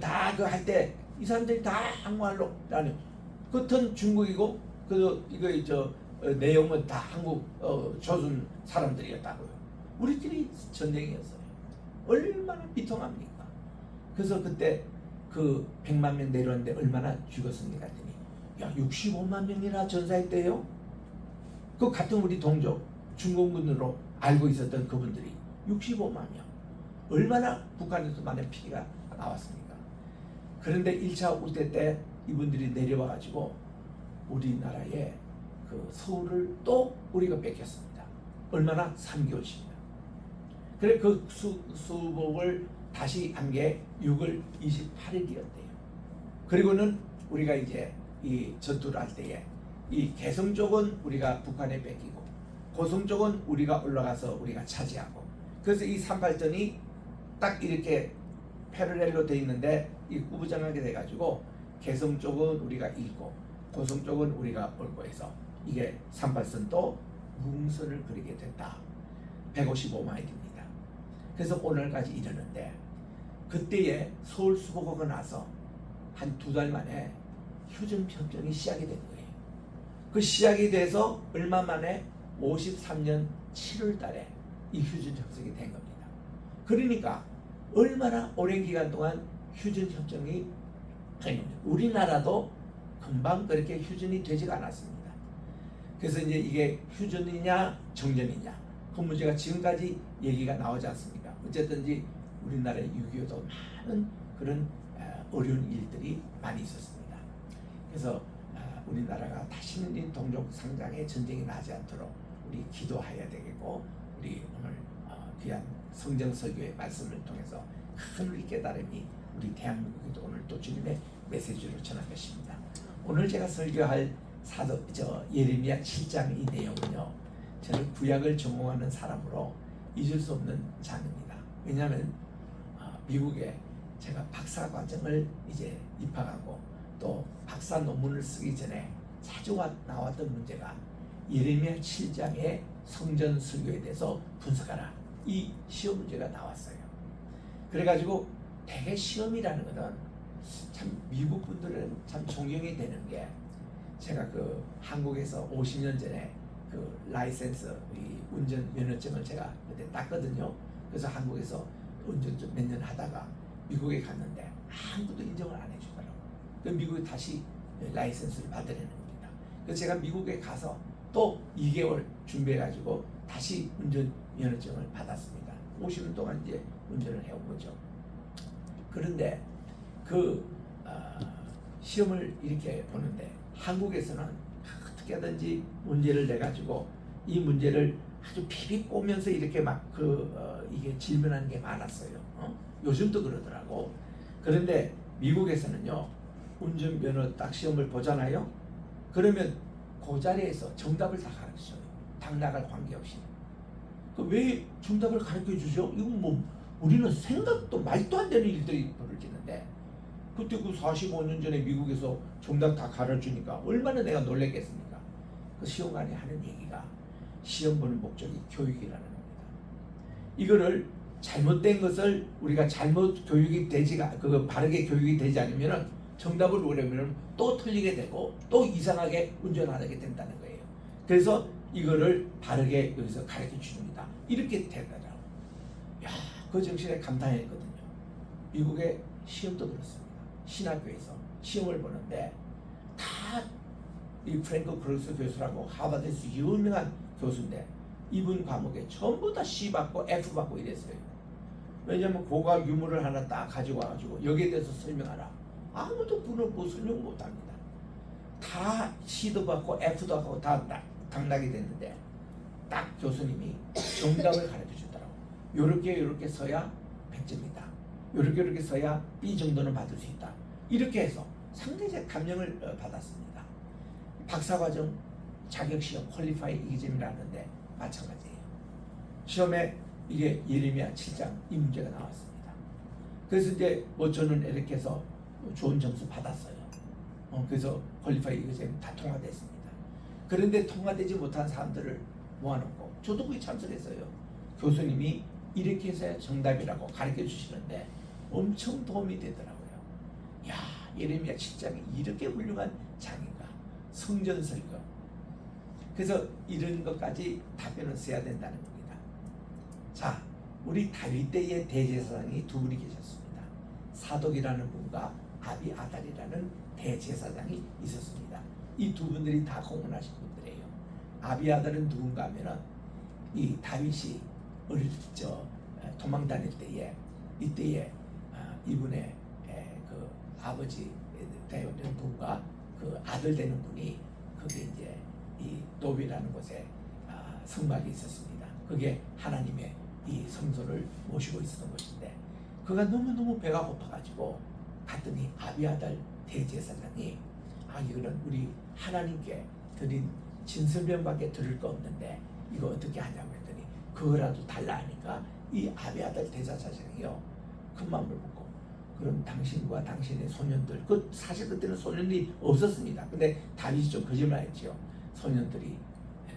다 그 할 때 이 사람들이 다 한국말로 아니 끝은 중국이고 그 이거 저 내용은 다 한국 조선 사람들이었다고요. 우리끼리 전쟁이었어요. 얼마나 비통합니까? 그래서 그때 그 100만 명 내려왔는데 얼마나 죽었습니까? 했더니 야 65만 명이나 전사했대요. 그 같은 우리 동족 중공군으로 알고 있었던 그분들이 65만 명. 얼마나 북한에서 많은 피해가 나왔습니까? 그런데 1차 우대 때 이분들이 내려와 가지고 우리나라의 그 서울을 또 우리가 뺏겼습니다. 얼마나 3개월씩이나. 그래 그 수복을 다시 한 게 6월 28일이었대요. 그리고는 우리가 이제 이 전투를 할 때에 이 개성 쪽은 우리가 북한에 뺏기고 고성 쪽은 우리가 올라가서 우리가 차지하고 그래서 이 38전이 딱 이렇게 패러렐로 돼 있는데 이 구부정하게 돼 가지고 개성 쪽은 우리가 잃고 고성 쪽은 우리가 올고 해서 이게 38선도 뭉선을 그리게 됐다. 155마일입니다. 그래서 오늘까지 이르는데 그때에 서울 수복하고 나서 한 2달 만에 휴전협정이 시작이 된 거예요. 그 시작이 돼서 얼마 만에 53년 7월 달에 이 휴전협정이 된 겁니다. 그러니까 얼마나 오랜 기간 동안 휴전협정이 된 겁니다. 우리나라도 금방 그렇게 휴전이 되지가 않았습니다. 그래서 이제 이게 휴전이냐 정전이냐 그 문제가 지금까지 얘기가 나오지 않습니까? 어쨌든지 우리나라의 6.25도 많은 그런 어려운 일들이 많이 있었습니다. 그래서 우리나라가 다시는 이 동족 상장의 전쟁이 나지 않도록 우리 기도해야 되겠고 우리 오늘 귀한 성경 설교의 말씀을 통해서 큰 우리 깨달음이 우리 대한민국에도 오늘 또 주님의 메시지로 전할 것입니다. 오늘 제가 설교할 예레미야 7장 이 내용은요. 저는 구약을 전공하는 사람으로 잊을 수 없는 장입니다. 왜냐하면 미국에 제가 박사 과정을 이제 입학하고 또 박사 논문을 쓰기 전에 자주 나왔던 문제가 예레미야 7장의 성전 설교에 대해서 분석하라. 이 시험 문제가 나왔어요. 그래가지고 대개 시험이라는 것은 참 미국 분들은 참 존경이 되는 게 제가 그 한국에서 50년 전에 그 라이센스 이 운전 면허증을 제가 그때 땄거든요. 그래서 한국에서 운전 좀 몇 년 하다가 미국에 갔는데 아무도 인정을 안 해주더라고요. 그 미국에 다시 라이센스를 받으려는 겁니다. 그래서 제가 미국에 가서 또 2개월 준비해가지고 다시 운전 면허증을 받았습니다. 50년 동안 이제 운전을 해온 거죠. 그런데 그 시험을 이렇게 보는데 한국에서는 어떻게 하든지 문제를 내가지고 이 문제를 아주 피리 꼬면서 이렇게 막 이게 질문하는 게 많았어요. 요즘도 그러더라고. 그런데 미국에서는요 운전면허 딱 시험을 보잖아요. 그러면 그 자리에서 정답을 다 가르쳐줘요. 당나갈 관계없이. 왜 정답을 가르쳐 주죠? 이건 뭐 우리는 생각도 말도 안 되는 일들이 벌어지는데 그때 그 45년 전에 미국에서 정답 다 가르쳐주니까 얼마나 내가 놀랬겠습니까? 그 시험관이 하는 얘기가 시험 보는 목적이 교육이라는 겁니다. 이거를 잘못된 것을 우리가 잘못 교육이 되지가 바르게 교육이 되지 않으면은 정답을 오려면 또 틀리게 되고 또 이상하게 운전하게 된다는 거예요. 그래서 이거를 바르게 여기서 가르쳐 줍니다. 이렇게 되더라고요. 야, 그 정신에 감탄했거든요. 미국의 시험도 그렇습니다. 신학교에서 시험을 보는데 다 이 프랭크 크루스 교수라고 하버드에서 유명한 교수인데 이분 과목에 전부 다 C 받고 F 받고 이랬어요. 왜냐면 고가 유물을 하나 딱 가지고 와가지고 여기에 대해서 설명하라. 아무도 그걸 뭐 설명 못합니다. 다 C도 받고 F도 하고 다 당락이 됐는데 딱 교수님이 정답을 가르쳐 주더라고. 요렇게 써야 100점이다. 요렇게 써야 B 정도는 받을 수 있다. 이렇게 해서 상대적 감명을 받았습니다. 박사과정 자격시험 퀄리파이 이기점이라는데 마찬가지예요. 시험에 이게 예레미야 7장 이 문제가 나왔습니다. 그래서 이제 뭐 저는 이렇게 해서 좋은 점수 받았어요. 그래서 퀄리파이 이기점 다 통과됐습니다. 그런데 통과되지 못한 사람들을 모아놓고 저도 거기 참석했어요. 교수님이 이렇게 해서야 정답이라고 가르쳐 주시는데 엄청 도움이 되더라고요. 야, 예레미야 7장이 이렇게 훌륭한 장인가? 성전설거. 그래서 이런 것까지 답변을 써야 된다는 겁니다. 자, 우리 다윗 때의 대제사장이 두 분이 계셨습니다. 사독이라는 분과 아비아달이라는 대제사장이 있었습니다. 이 두 분들이 다 공헌하신 분들이에요. 아비아달은 누군가 하면은 이 다윗이 어릴 적 도망 다닐 때에 이때에 이분의 그 아버지 되는 분과 그 아들 되는 분이 그게 이제 이 노비라는 곳에 성막이 있었습니다. 그게 하나님의 이 성소를 모시고 있었던 것인데 그가 너무너무 배가 고파가지고 갔더니 아비아달 대제사장이 이거는 우리 하나님께 드린 진설명밖에 드릴 거 없는데 이거 어떻게 하냐고 했더니 그거라도 달라 하니까 이 아비아달 대제사장이요 큰 마음을 먹고 그럼 당신과 당신의 소년들 사실 그때는 소년들이 없었습니다. 근데 다윗이 좀 거짓말했지요. 소년들이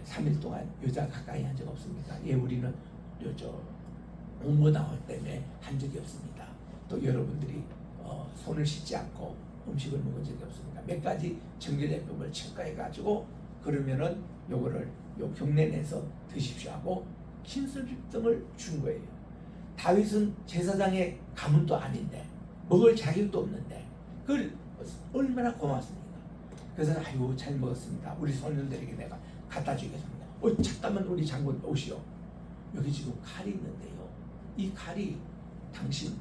3일 동안 여자 가까이 한 적 없습니까? 예, 우리는 옹모 나올 때문에 한 적이 없습니다. 또 여러분들이 손을 씻지 않고 음식을 먹은 적이 없습니다. 몇 가지 정결례법을 첨가해 가지고 그러면은 요거를 요 경내 내서 드십시오 하고 kin술등을 준 거예요. 다윗은 제사장의 가문도 아닌데 먹을 자격도 없는데 그걸 얼마나 고맙습니까? 그래서 아이고 잘 먹었습니다. 우리 소년들에게 내가 갖다 주겠습니다. 잠깐만 우리 장군 오시오. 여기 지금 칼이 있는데요. 이 칼이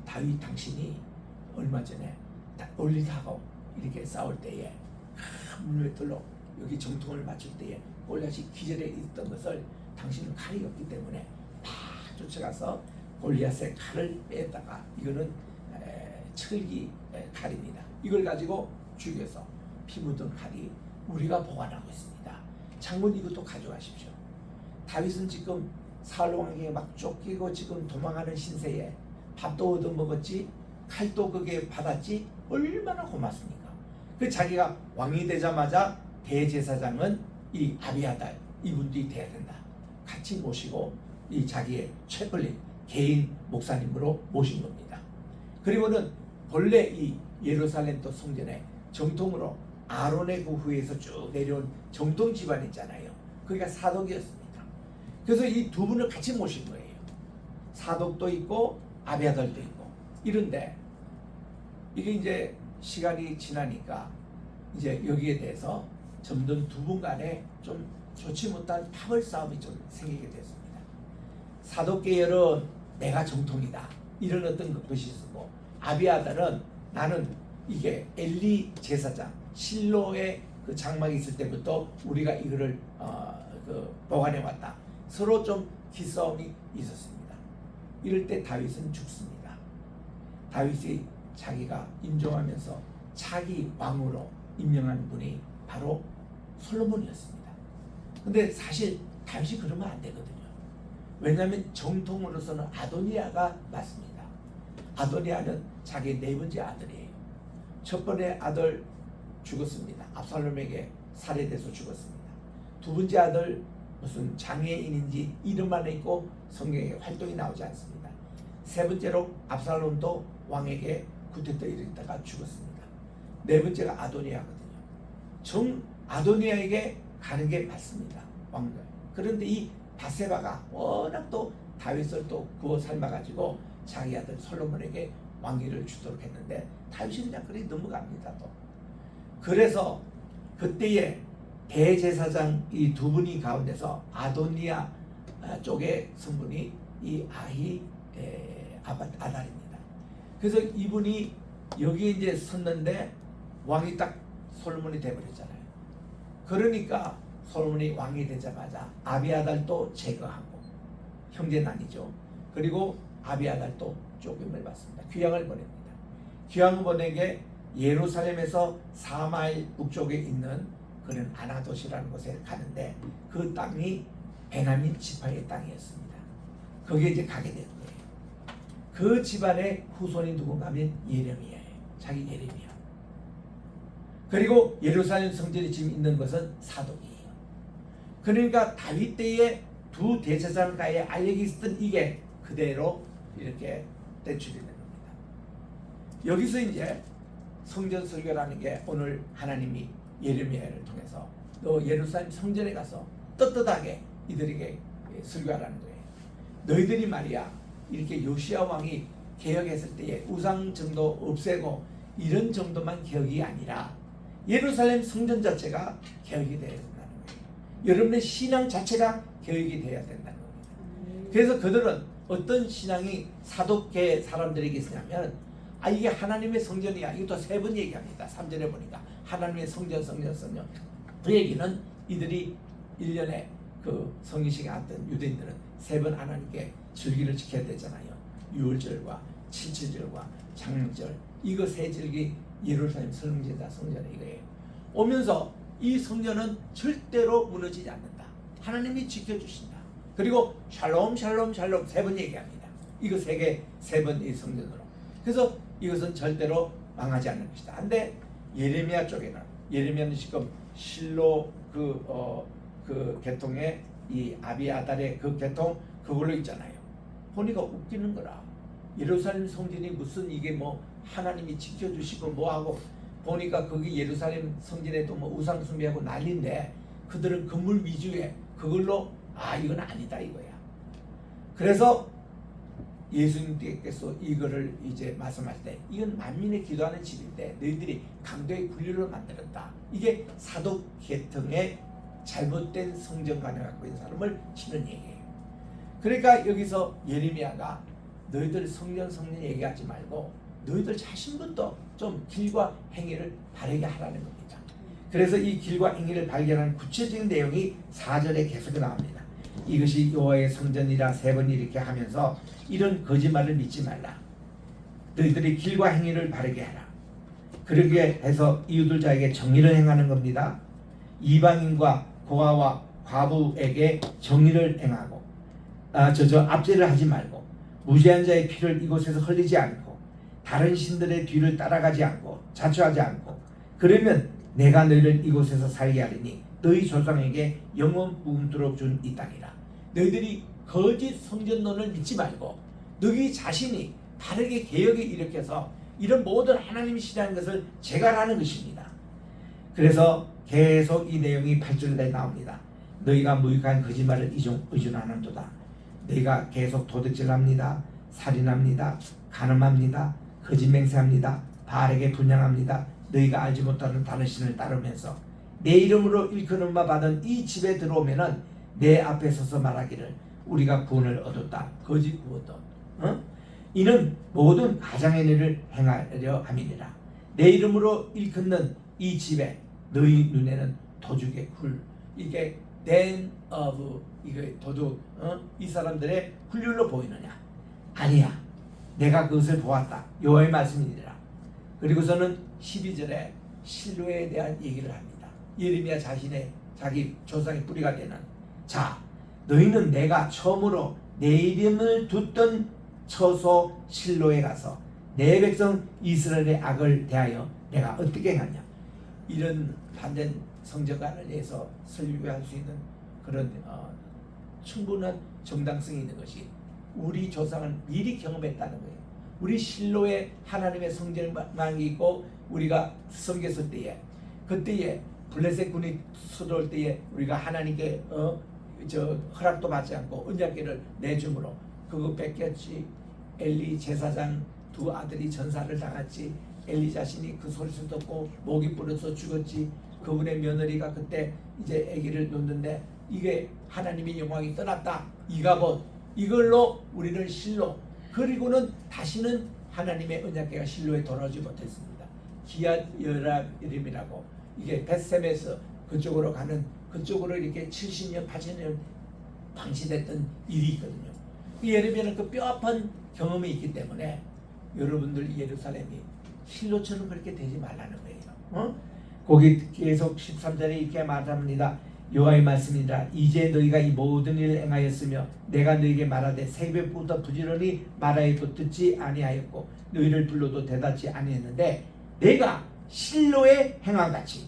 다윗 당신이 얼마 전에 올리하고 이렇게 싸울 때에 물맷돌로 여기 정통을 맞출 때에 골리앗이 기절해 있던 것을 당신은 칼이 없기 때문에 다 쫓아가서 골리앗의 칼을 빼다가 이거는 철기 칼입니다. 이걸 가지고 죽여서 피 묻은 칼이 우리가 보관하고 있습니다. 장군 이것도 가져가십시오. 다윗은 지금 사울 왕에게 막 쫓기고 지금 도망가는 신세에 밥도 얻어먹었지 칼도 그게 받았지 얼마나 고맙습니까? 그 자기가 왕이 되자마자 대제사장은 이 아비아달 이분들이 돼야 된다. 같이 모시고 이 자기의 최벌린 개인 목사님으로 모신 겁니다. 그리고는 본래 이 예루살렘 또 성전에 정통으로 아론의 그 후에서 쭉 내려온 정통 집안 있잖아요. 그게 사독이었습니다. 그래서 이 두 분을 같이 모신 거예요. 사독도 있고 아비아달도 있고 이런데 이게 이제 시간이 지나니까 이제 여기에 대해서 점점 두 분 간에 좀 좋지 못한 파벌 싸움이 좀 생기게 됐습니다. 사독 계열은 내가 정통이다 이런 어떤 것이 있었고 아비아달은 나는 이게 엘리 제사장 실로의 그 장막이 있을 때부터 우리가 이거를 보관해 왔다. 서로 좀 기싸움이 있었습니다. 이럴 때 다윗은 죽습니다. 다윗이 자기가 임종하면서 차기 왕으로 임명한 분이 바로 솔로몬이었습니다. 근데 사실 다윗이 그러면 안 되거든요. 왜냐하면 정통으로서는 아도니아가 맞습니다. 아도니아는 자기의 네 번째 아들이에요. 첫 번째 아들 죽었습니다. 압살롬에게 살해돼서 죽었습니다. 두 번째 아들 무슨 장애인인지 이름만 있고 성경에 활동이 나오지 않습니다. 세 번째로 압살롬도 왕에게 쿠데타 일으켰다가 죽었습니다. 네 번째가 아도니아거든요. 아도니아에게 가는 게 맞습니다. 왕들. 그런데 이 바세바가 워낙 또 다윗을 또 구워 삶아가지고 자기 아들 솔로몬에게 왕위를 주도록 했는데 다윗이 그냥 그리 넘어갑니다. 또 그래서 그때에 대제사장 이 두 분이 가운데서 아도니아 쪽의 성분이 이 아달입니다. 그래서 이분이 여기 이제 섰는데 왕이 딱 솔로몬이 돼버렸잖아요. 그러니까 솔로몬이 왕이 되자마자 아비아달도 제거하고 형제난이죠. 그리고 아비아달도 쪼갰을 받습니다. 귀향을 보냅니다. 귀향을 보내게 예루살렘에서 4마일 북쪽에 있는 그런 아나돗이라는 곳에 가는데 그 땅이 베냐민 지파의 땅이었습니다. 거기에 이제 가게 된 거예요. 그 집안의 후손이 누군가 하면 예레미야예요. 자기 예레미야. 그리고 예루살렘 성전이 지금 있는 것은 사독이에요. 그러니까 다윗 때에 두 대제사장가에 알려져 있었던 이게 그대로 이렇게 대출이 되는 겁니다. 여기서 이제 성전 설교라는 게 오늘 하나님이 예레미야를 통해서 너 예루살렘 성전에 가서 떳떳하게 이들에게 설교하라는 거예요. 너희들이 말이야 이렇게 요시야 왕이 개혁했을 때에 우상 정도 없애고 이런 정도만 개혁이 아니라 예루살렘 성전 자체가 개혁이 되어야 된다는 거예요. 여러분의 신앙 자체가 개혁이 되어야 된다는 겁니다. 그래서 그들은 어떤 신앙이 사독계 사람들에게 있으냐면 이게 하나님의 성전이야. 이것도 세 번 얘기합니다. 3절에 보니까 하나님의 성전. 그 얘기는 이들이 1년에 그 성리식에 왔던 유대인들은 세 번 하나님께 절기를 지켜야 되잖아요. 유월절과 칠칠절과 장령절 이거 세 절기 예루살렘 성전이다. 성전에 이거예요. 오면서 이 성전은 절대로 무너지지 않는다. 하나님이 지켜주신다. 그리고 샬롬 세 번 얘기합니다. 이거 세 번 이 성전으로. 그래서 이것은 절대로 망하지 않는 것이다. 근데 예레미야 쪽에는 예레미야는 지금 실로 그 계통의 이 아비아달의 그 계통 그걸로 있잖아요. 보니까 웃기는 거라. 예루살렘 성전이 무슨 이게 뭐 하나님이 지켜주시고 뭐하고 보니까 거기 예루살렘 성전에도 뭐 우상 숭배하고 난리인데 그들은 건물 위주에 그걸로 이건 아니다 이거야. 그래서 예수님께서 이거를 이제 말씀할 때 이건 만민의 기도하는 집인데 너희들이 강도의 분류를 만들었다. 이게 사독 계통의 잘못된 성전관을 갖고 있는 사람을 치는 얘기예요. 그러니까 여기서 예레미야가 너희들 성전 얘기하지 말고 너희들 자신부터 좀 길과 행위를 바르게 하라는 겁니다. 그래서 이 길과 행위를 발견하는 구체적인 내용이 4절에 계속 나옵니다. 이것이 여호와의 성전이라 세 번 이렇게 하면서 이런 거짓말을 믿지 말라. 너희들이 길과 행위를 바르게 하라. 그러게 해서 이웃들 자에게 정의를 행하는 겁니다. 이방인과 고아와 과부에게 정의를 행하고 압제를 하지 말고 무죄한 자의 피를 이곳에서 흘리지 않고 다른 신들의 뒤를 따라가지 않고 자초하지 않고 그러면 내가 너희를 이곳에서 살게 하리니 너희 조상에게 영원 부음토록 준 이 땅이라. 너희들이 거짓 성전론을 믿지 말고 너희 자신이 다르게 개혁을 일으켜서 이런 모든 하나님이 시작한 것을 제갈하는 것입니다. 그래서 계속 이 내용이 8절에 나옵니다. 너희가 무익한 거짓말을 의존하는도다. 너희가 계속 도둑질합니다. 살인합니다. 간음합니다. 거짓 맹세합니다. 바알에게 분향합니다. 너희가 알지 못하는 다른 신을 따르면서 내 이름으로 일컫는 바 받은 이 집에 들어오면은 내 앞에 서서 말하기를 우리가 구원을 얻었다. 거짓 구원도. 이는 모든 가장의 일을 행하려 함이니라. 내 이름으로 일컫는 이 집에 너희 눈에는 도둑의 굴 이게 den of 이게 도둑 이 사람들의 굴률로 보이느냐? 아니야. 내가 그것을 보았다. 여호와의 말씀이니라. 그리고서는 12절에 실로에 대한 얘기를 합니다. 예레미야 자신의 자기 조상의 뿌리가 되는 자 너희는 내가 처음으로 내 이름을 뒀던 처소 실로에 가서 내 백성 이스라엘의 악을 대하여 내가 어떻게 하냐. 이런 반된 성전관을 위해서 설교할 수 있는 그런 충분한 정당성이 있는 것이 우리 조상은 미리 경험했다는 거예요. 우리 실로에 하나님의 성전망이 있고 우리가 섬겼을 때에 그때에 블레셋 군이 서러울 때에 우리가 하나님께 허락도 받지 않고 언약궤를 내줌으로 그거 뺏겼지. 엘리 제사장 두 아들이 전사를 당했지. 엘리 자신이 그 소리를 듣고 목이 부러져 죽었지. 그분의 며느리가 그때 이제 아기를 놓는데 이게 하나님의 영광이 떠났다. 이가봇 이걸로 우리는 실로 그리고는 다시는 하나님의 언약궤가 실로에 돌아오지 못했습니다. 기앗 여람이라고 이게 벳셈에서 그쪽으로 가는 그쪽으로 이렇게 70년 80년 방치됐던 일이 있거든요. 예레미야는 그 뼈아픈 경험이 있기 때문에 여러분들 예루살렘이 실로처럼 그렇게 되지 말라는 거예요. 거기 계속 13절에 이렇게 말합니다. 여호와의 말씀이라 이제 너희가 이 모든 일을 행하였으며 내가 너희에게 말하되 새벽부터 부지런히 말하여도 듣지 아니하였고 너희를 불러도 대답지 아니했는데 내가 실로에 행한 같이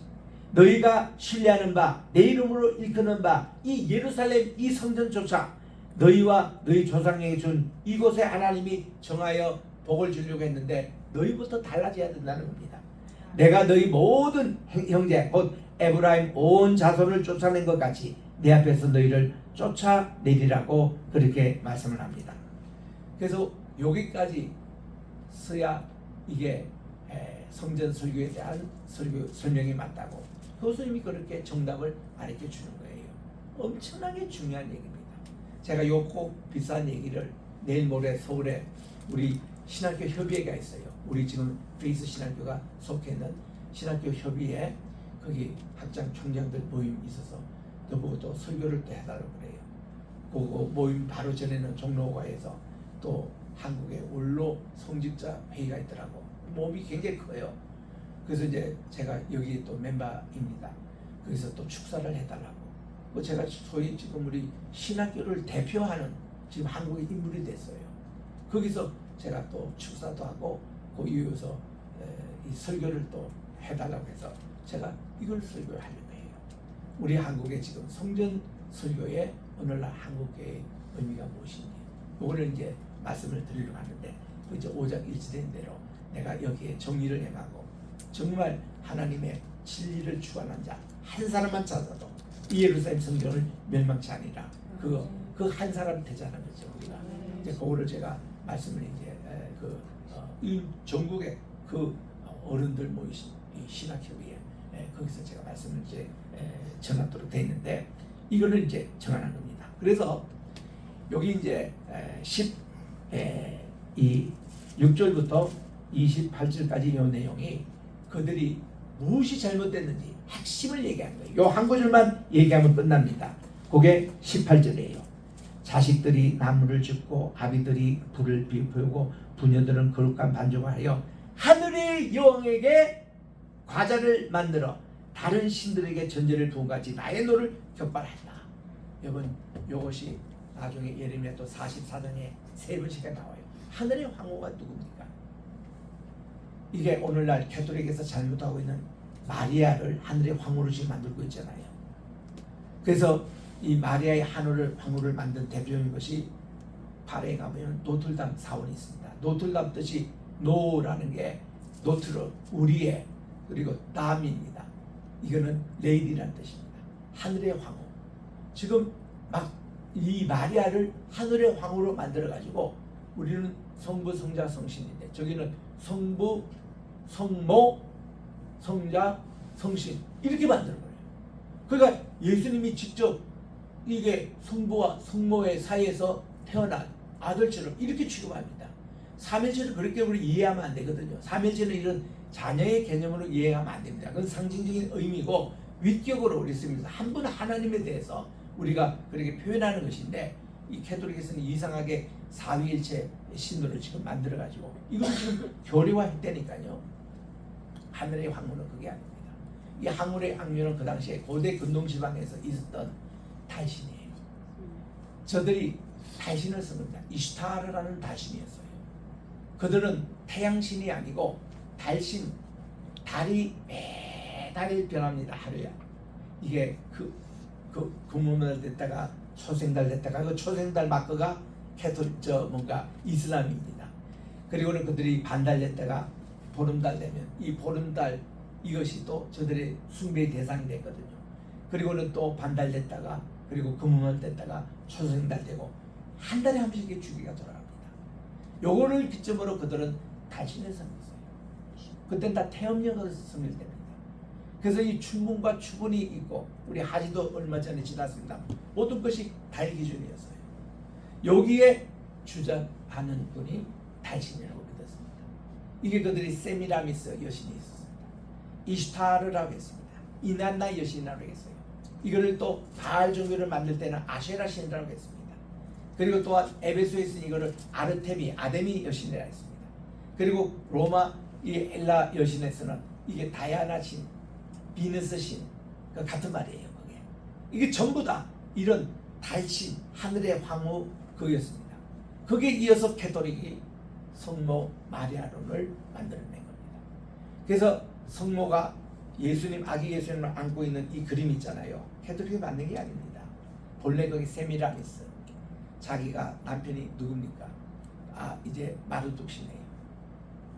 너희가 신뢰하는 바 내 이름으로 일컫는 바 이 예루살렘 이 성전조차 너희와 너희 조상에게 준 이곳에 하나님이 정하여 복을 주려고 했는데 너희부터 달라져야 된다는 겁니다. 내가 너희 모든 형제 곧 에브라임 온 자손을 쫓아낸 것 같이 내 앞에서 너희를 쫓아내리라고 그렇게 말씀을 합니다. 그래서 여기까지 서야 이게 성전 설교에 대한 설명이 맞다고 교수님이 그렇게 정답을 가르쳐 주는 거예요. 엄청나게 중요한 얘기입니다. 제가 요 꼭 비싼 얘기를 내일 모레 서울에 우리 신학교 협의회가 있어요. 우리 지금 페이스 신학교가 속해 있는 신학교 협의회 거기 학장 총장들 모임이 있어서 저보고 또 설교를 또 해달라고 그래요. 그거 모임 바로 전에는 종로가에서 또 한국의 원로 성직자 회의가 있더라고. 몸이 굉장히 커요. 그래서 이제 제가 여기 또 멤버입니다. 거기서 또 축사를 해달라고. 제가 소위 지금 우리 신학교를 대표하는 지금 한국의 인물이 됐어요. 거기서 제가 또 축사도 하고 그 이후에서 이 설교를 또 해달라고 해서 제가 이걸 설교하려고 해요. 우리 한국의 지금 성전 설교의 오늘날 한국교회의 의미가 무엇인지 이거를 이제 말씀을 드리려고 하는데 이제 5장 1절된 대로 내가 여기에 정의를 행하고 정말 하나님의 진리를 추구하는 자 한 사람만 찾아도 이 예루살렘 성전을 멸망치 아니라 그 한 사람 되자는 거죠. 우리가 이제 그거를 제가 말씀을 이제 이 전국의 그 어른들 모이신 이 신학협의회 거기서 제가 말씀을 이제 전하도록 돼 있는데 이거를 이제 정하는 겁니다. 그래서 여기 이제 6절부터 28절까지 이 내용이 그들이 무엇이 잘못됐는지 핵심을 얘기하는 거예요. 요 한 구절만 얘기하면 끝납니다. 그게 18절이에요. 자식들이 나무를 줍고 아비들이 불을 피우고 부녀들은 거룩한 반죽을 하여 하늘의 여왕에게 과자를 만들어 다른 신들에게 전제를 두은 같이 나의 노를 격발한다. 여러분 이것이 나중에 예레미야 또 44장에 세 번씩에 나와요. 하늘의 황후가 누굽니까? 이게 오늘날 캐톨릭에서 잘못하고 있는 마리아를 하늘의 황후로 지금 만들고 있잖아요. 그래서 이 마리아의 황후를 만든 대표적인 것이 파리에 가면 노틀담 사원이 있습니다. 노틀담 뜻이 노라는 게 노트로 우리의 그리고 담입니다. 이거는 레이디라는 뜻입니다. 하늘의 황후. 지금 막 이 마리아를 하늘의 황후로 만들어 가지고 우리는 성부, 성자, 성신인데 저기는 성부, 성모, 성자, 성신 이렇게 만드는 거예요. 그러니까 예수님이 직접 이게 성부와 성모의 사이에서 태어난 아들처럼 이렇게 취급합니다. 삼일체를 그렇게 우리 이해하면 안 되거든요. 삼일체는 이런 자녀의 개념으로 이해하면 안 됩니다. 그건 상징적인 의미고 위격으로 우리 쓰면서 한 분 하나님에 대해서 우리가 그렇게 표현하는 것인데 이 캐톨릭에서는 이상하게 삼위일체 신도를 지금 만들어 가지고 이걸 지금 교리화했다니까요. 하늘의 황후는 그게 아닙니다. 이 하늘의 황후는 그 당시에 고대 근동 지방에서 있었던 달신이에요. 저들이 달신을 쓴 겁니다. 이슈타르라는 달신이었어요. 그들은 태양신이 아니고 달신, 달이 매달 변합니다. 하루에. 이게 금음달 됐다가 초생달 됐다가 그 초생달 마크가 뭔가 이슬람입니다. 그리고는 그들이 반달 됐다가 보름달 되면 이 보름달 이것이 또 저들의 숭배의 대상이 되거든요. 그리고는 또 반달 됐다가 그리고 금음달 됐다가 초생달 되고 한 달에 한 번씩 주기가 돌아갑니다. 요거를 기점으로 그들은 달신을 섬겼어요. 그땐 다 태음력을 섬길됩니다. 그래서 이 춘분과 추분이 있고 우리 하지도 얼마 전에 지났습니다. 모든 것이 달 기준이었어요. 여기에 주장하는 분이 달신이라고 믿었습니다. 이게 그들이 세미라미스 여신이 있었습니다. 이슈타르라고 했습니다. 이난나 여신이라고 했어요. 이거를 또 바알 종교를 만들 때는 아쉐라 신이라고 했습니다. 그리고 또한 에베소에 쓰는 이거를 아데미 여신이라고 했습니다. 그리고 로마 이 헬라 여신에서는 이게 다이아나 신, 비너스 신, 같은 말이에요. 그게. 이게 전부 다 이런 달신, 하늘의 황후 그였습니다. 거기에 이어서 캐토릭이 성모 마리아론을 만들어낸 겁니다. 그래서 성모가 예수님, 아기 예수님을 안고 있는 이 그림 있잖아요. 캐토릭이 만든 게 아닙니다. 본래 거기 세미라미스, 자기가 남편이 누굽니까? 이제 마르뚝시네요.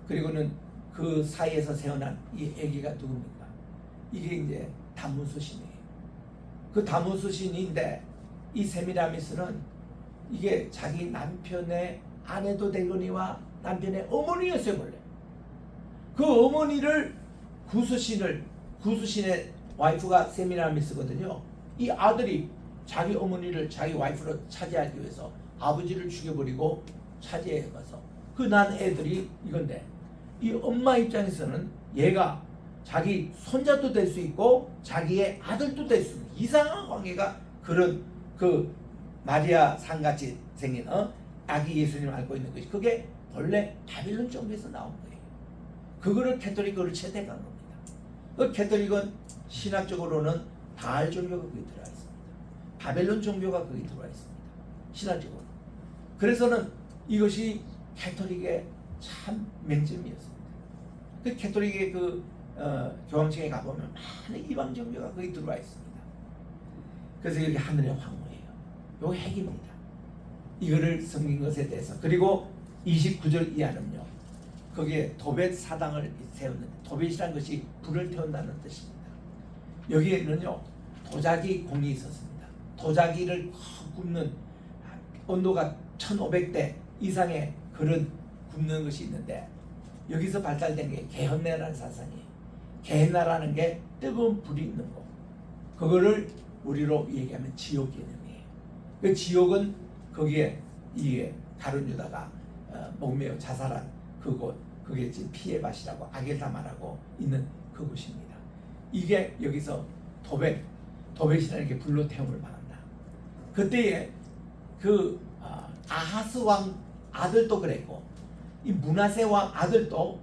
그리고는 그 사이에서 태어난 이 아기가 누굽니까? 이게 이제 다무스신이에요. 그 다무스신인데 이 세미라미스는 이게 자기 남편의 아내도 되거니와 남편의 어머니였어요. 원래 그 어머니를 구수신의 와이프가 세미라미스거든요. 이 아들이 자기 어머니를 자기 와이프로 차지하기 위해서 아버지를 죽여버리고 차지해가서 그 난 애들이 이건데 이 엄마 입장에서는 얘가 자기 손자도 될 수 있고 자기의 아들도 될 수 있는 이상한 관계가 그런 그 마리아 상같이 생긴 아기 예수님을 앓고 있는 것이 그게 본래 바빌론 종교에서 나온 거예요. 그거를 캐톨릭으로 채택한 겁니다. 그 캐톨릭은 신학적으로는 바알 종교가 거기 들어가 있습니다. 바벨론 종교가 거기 들어가 있습니다. 신학적으로. 그래서는 이것이 캐톨릭의 참 맹점이었습니다. 그 캐톨릭의 교황청에 가보면 많은 이방 종교가 거기 들어와 있습니다. 그래서 여기 하늘의 황후예요. 이거 핵입니다. 이거를 섬긴 것에 대해서. 그리고 29절 이하는요. 거기에 도벳 사당을 세웠는데 도벳이라는 것이 불을 태운다는 뜻입니다. 여기에는요. 도자기 공이 있었습니다. 도자기를 굽는 온도가 1500대 이상의 그런 굽는 것이 있는데 여기서 발달된 게 게헨나라는 사상이에요. 게헨나라는 게 뜨거운 불이 있는 거. 그거를 우리로 얘기하면 지옥 개념이에요. 그 지옥은 거기에 이게 가룟 유다가 목매어 자살한 그곳, 그게 지금 피의 밭이라고 아겔다마라고 있는 그곳입니다. 이게 여기서 도벳이라는 게 불로 태움을 받는다. 그때에 그 아하스 왕 아들도 그랬고 이 므낫세 왕 아들도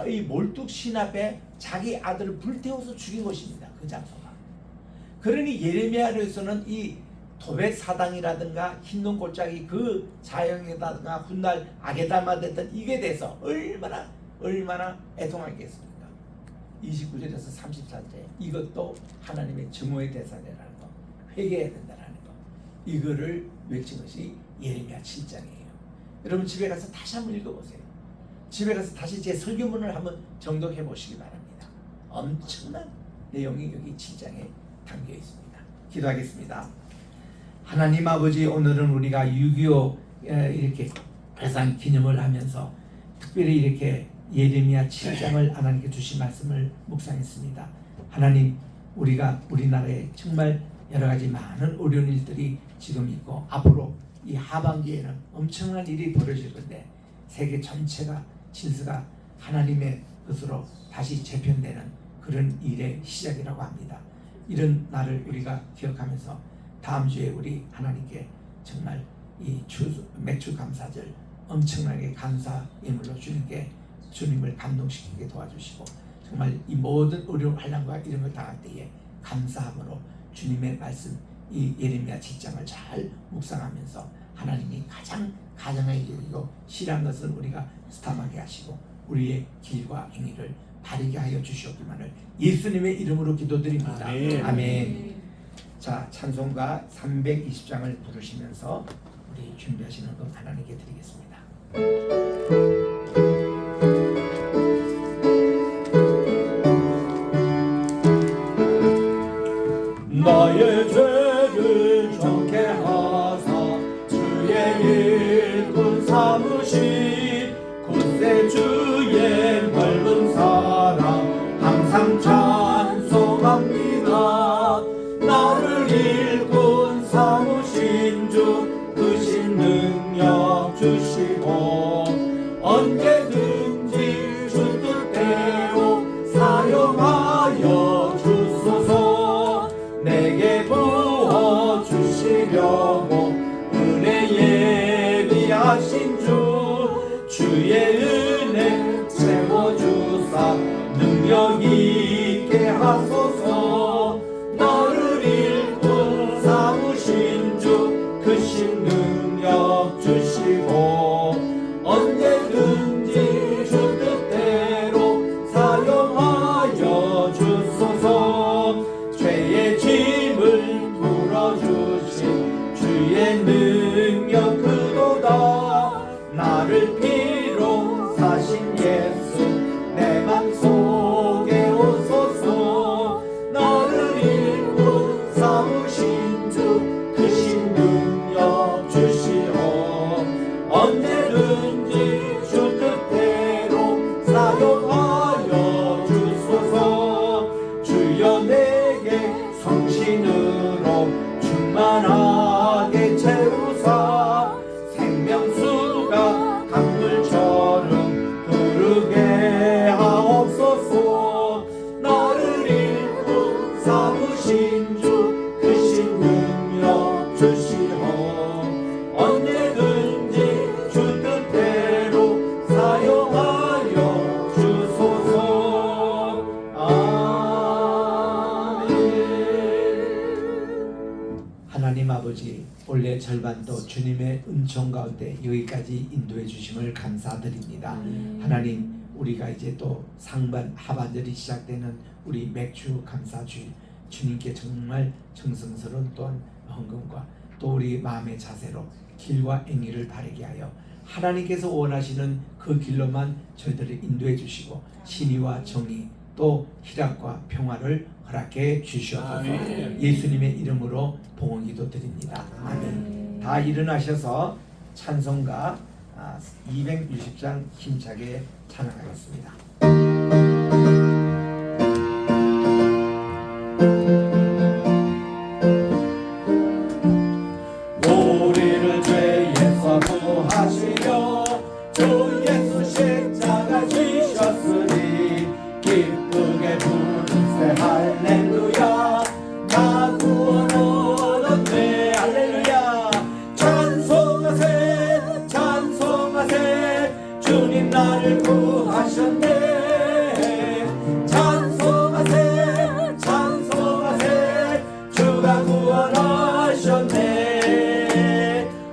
이 몰뚝 신 앞에 자기 아들을 불태워서 죽인 것입니다. 그 장소가. 그러니 예레미야로서는 이 도벳 사당이라든가 흰눈 골짜기 그 자영이라든가 훗날 아게다마 됐던 이게 대해서 얼마나 애통하겠습니까? 29절에서 34절 이것도 하나님의 증오의 대상이라는 거, 회개해야 된다는 거, 이거를 외친 것이 예레미야 7장이에요. 여러분 집에 가서 다시 한번 읽어보세요. 집에 가서 다시 제 설교문을 한번 정독해 보시기 바랍니다. 엄청난 내용이 여기 7장에 담겨 있습니다. 기도하겠습니다. 하나님 아버지, 오늘은 우리가 6.25 이렇게 발상 기념을 하면서 특별히 이렇게 예레미야 7장을 하나님께 주신 말씀을 묵상했습니다. 하나님, 우리가 우리나라에 정말 여러 가지 많은 어려운 일들이 지금 있고 앞으로 이 하반기에는 엄청난 일이 벌어질 건데 세계 전체가 질서가 하나님의 것으로 다시 재편되는 그런 일의 시작이라고 합니다. 이런 날을 우리가 기억하면서 다음 주에 우리 하나님께 정말 이 맥주 감사절 엄청나게 감사 예물로 주님께 주님을 감동시키게 도와주시고 정말 이 모든 어려운 환난과 이런 걸 당할 때에 감사함으로 주님의 말씀 이 예레미야 7장을 잘 묵상하면서 하나님이 가장 가정에 이르고 실한 것을 우리가 스탑하게 하시고 우리의 길과 행위를 바르게 하여 주시옵기만을 예수님의 이름으로 기도드립니다. 아멘. 아멘. 자, 찬송가 320장을 부르시면서 우리 준비하시는 것 하나님께 드리겠습니다. 나의 죄를 정케 하사 주의 일꾼 삼으신 굳세 주의 넓은 사랑 항상 찬송합니다. 나를 일꾼 삼으신 주 크신 능력 주시고 언제든지 주 뜻대로 사용하여 주소서. 내게 부어 주시려고 은혜 예비하신 주 주의 은혜 채워주사 능력 있게 하소서. 나를 일꾼 삼으신 주 크신 능력 주시고 언제든지 주 뜻대로 사용하여 주소서. 죄의 짐을 풀어주신 주의 능력 그도다. 나를 피로 사신 예수 내 맘속에 오소서. 나를 일꾼 삼으신 주 크신 능력 주시오. 언제든지 주 뜻대로 사용하여 주소서. 주여 내게 성신으로 충만하게 채우사 생명수가 강물처럼 흐르게 하옵소서. 나를 일꾼 삼으신 주 크신 능력 주시오. 언제든지 주 뜻대로 사용하여 주소서. 아멘. 하나님 아버지, 올해 절반도 주님의 은총 가운데 여기까지 인도해 주심을 감사드립니다. 하나님, 우리가 이제 또 상반 하반절이 시작되는 우리 맥주 감사주 주님께 정말 정성스러운 또한 헌금과 또 우리 마음의 자세로 길과 행위를 바르게 하여 하나님께서 원하시는 그 길로만 저희들을 인도해 주시고 신의와 정의 또 희락과 평화를 허락해 주시옵소서. 아멘. 예수님의 이름으로 봉헌 기도드립니다. 아멘. 다 일어나셔서 찬송가 260장 힘차게 찬양하겠습니다. 우리를 죄에서 구하시려 주 예수 십자가 지셨으니 기쁘게 부르세 할렐루야. 나 구원 얻었네 할렐루야. 찬송하세 찬송하세 주님 나를 구하셨네. 찬송하세 찬송하세 주가 구원하셨네.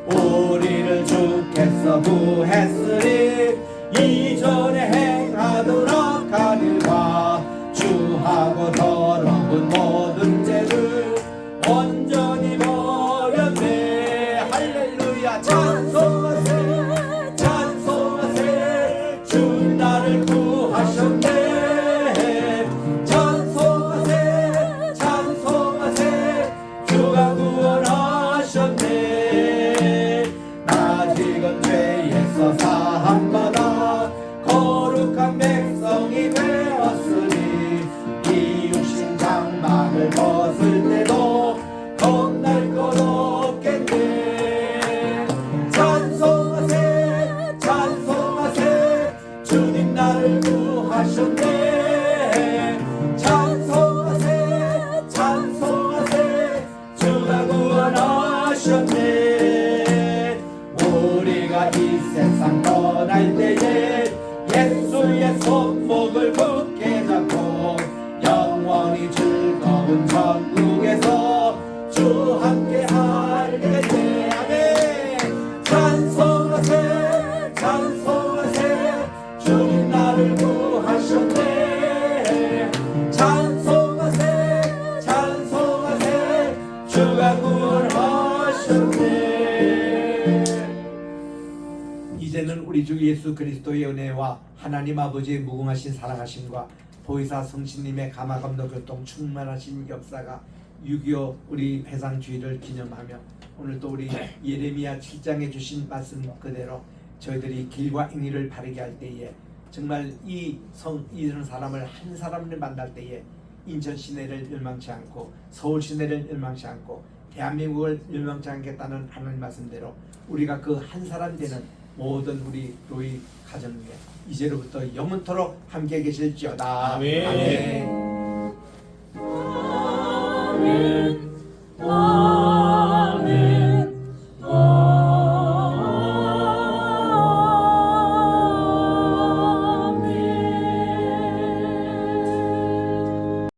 우리를 주께서 구했으니 이전에 행하도록 하늘과 주하고 더러운 모든 죄를 온전히 버렸네. 할렐루야. 찬송하세 찬송하세 주 나를 구하셨네. 찬송하세 찬송하세 주가 구원하셨네. 나 지금 죄에서 사함받아 거룩한 백성이 되었으니 이육신 장막을 벗을 때도 겁날 것 없겠네. 찬송하세 찬송하세 주님 나를 구하셨네. 찬송하세 찬송하세 주가 구원하셨네. 우리가 이 세상 떠날 때에 예수의 손목을 굳게 잡고 영원히 즐거운 천국에서 주 함께 하겠네. 아멘. 우리 주 예수 그리스도의 은혜와 하나님 아버지의 무궁하신 사랑하심과 보혜사 성신님의 감화감도 교통 충만하신 역사가 6.25 우리 회상주의를 기념하며 오늘 또 우리 예레미야 7장에 주신 말씀 그대로 저희들이 길과 행위를 바르게 할 때에 정말 이런 사람을 한 사람을 만날 때에 인천 시내를 열망치 않고 서울 시내를 열망치 않고 대한민국을 열망치 않겠다는 하나님 말씀대로 우리가 그 한 사람 되는 모든 우리 교회 가정 위에 이제로부터 영원토록 함께 계실지어다. 아멘. 아멘. 아멘.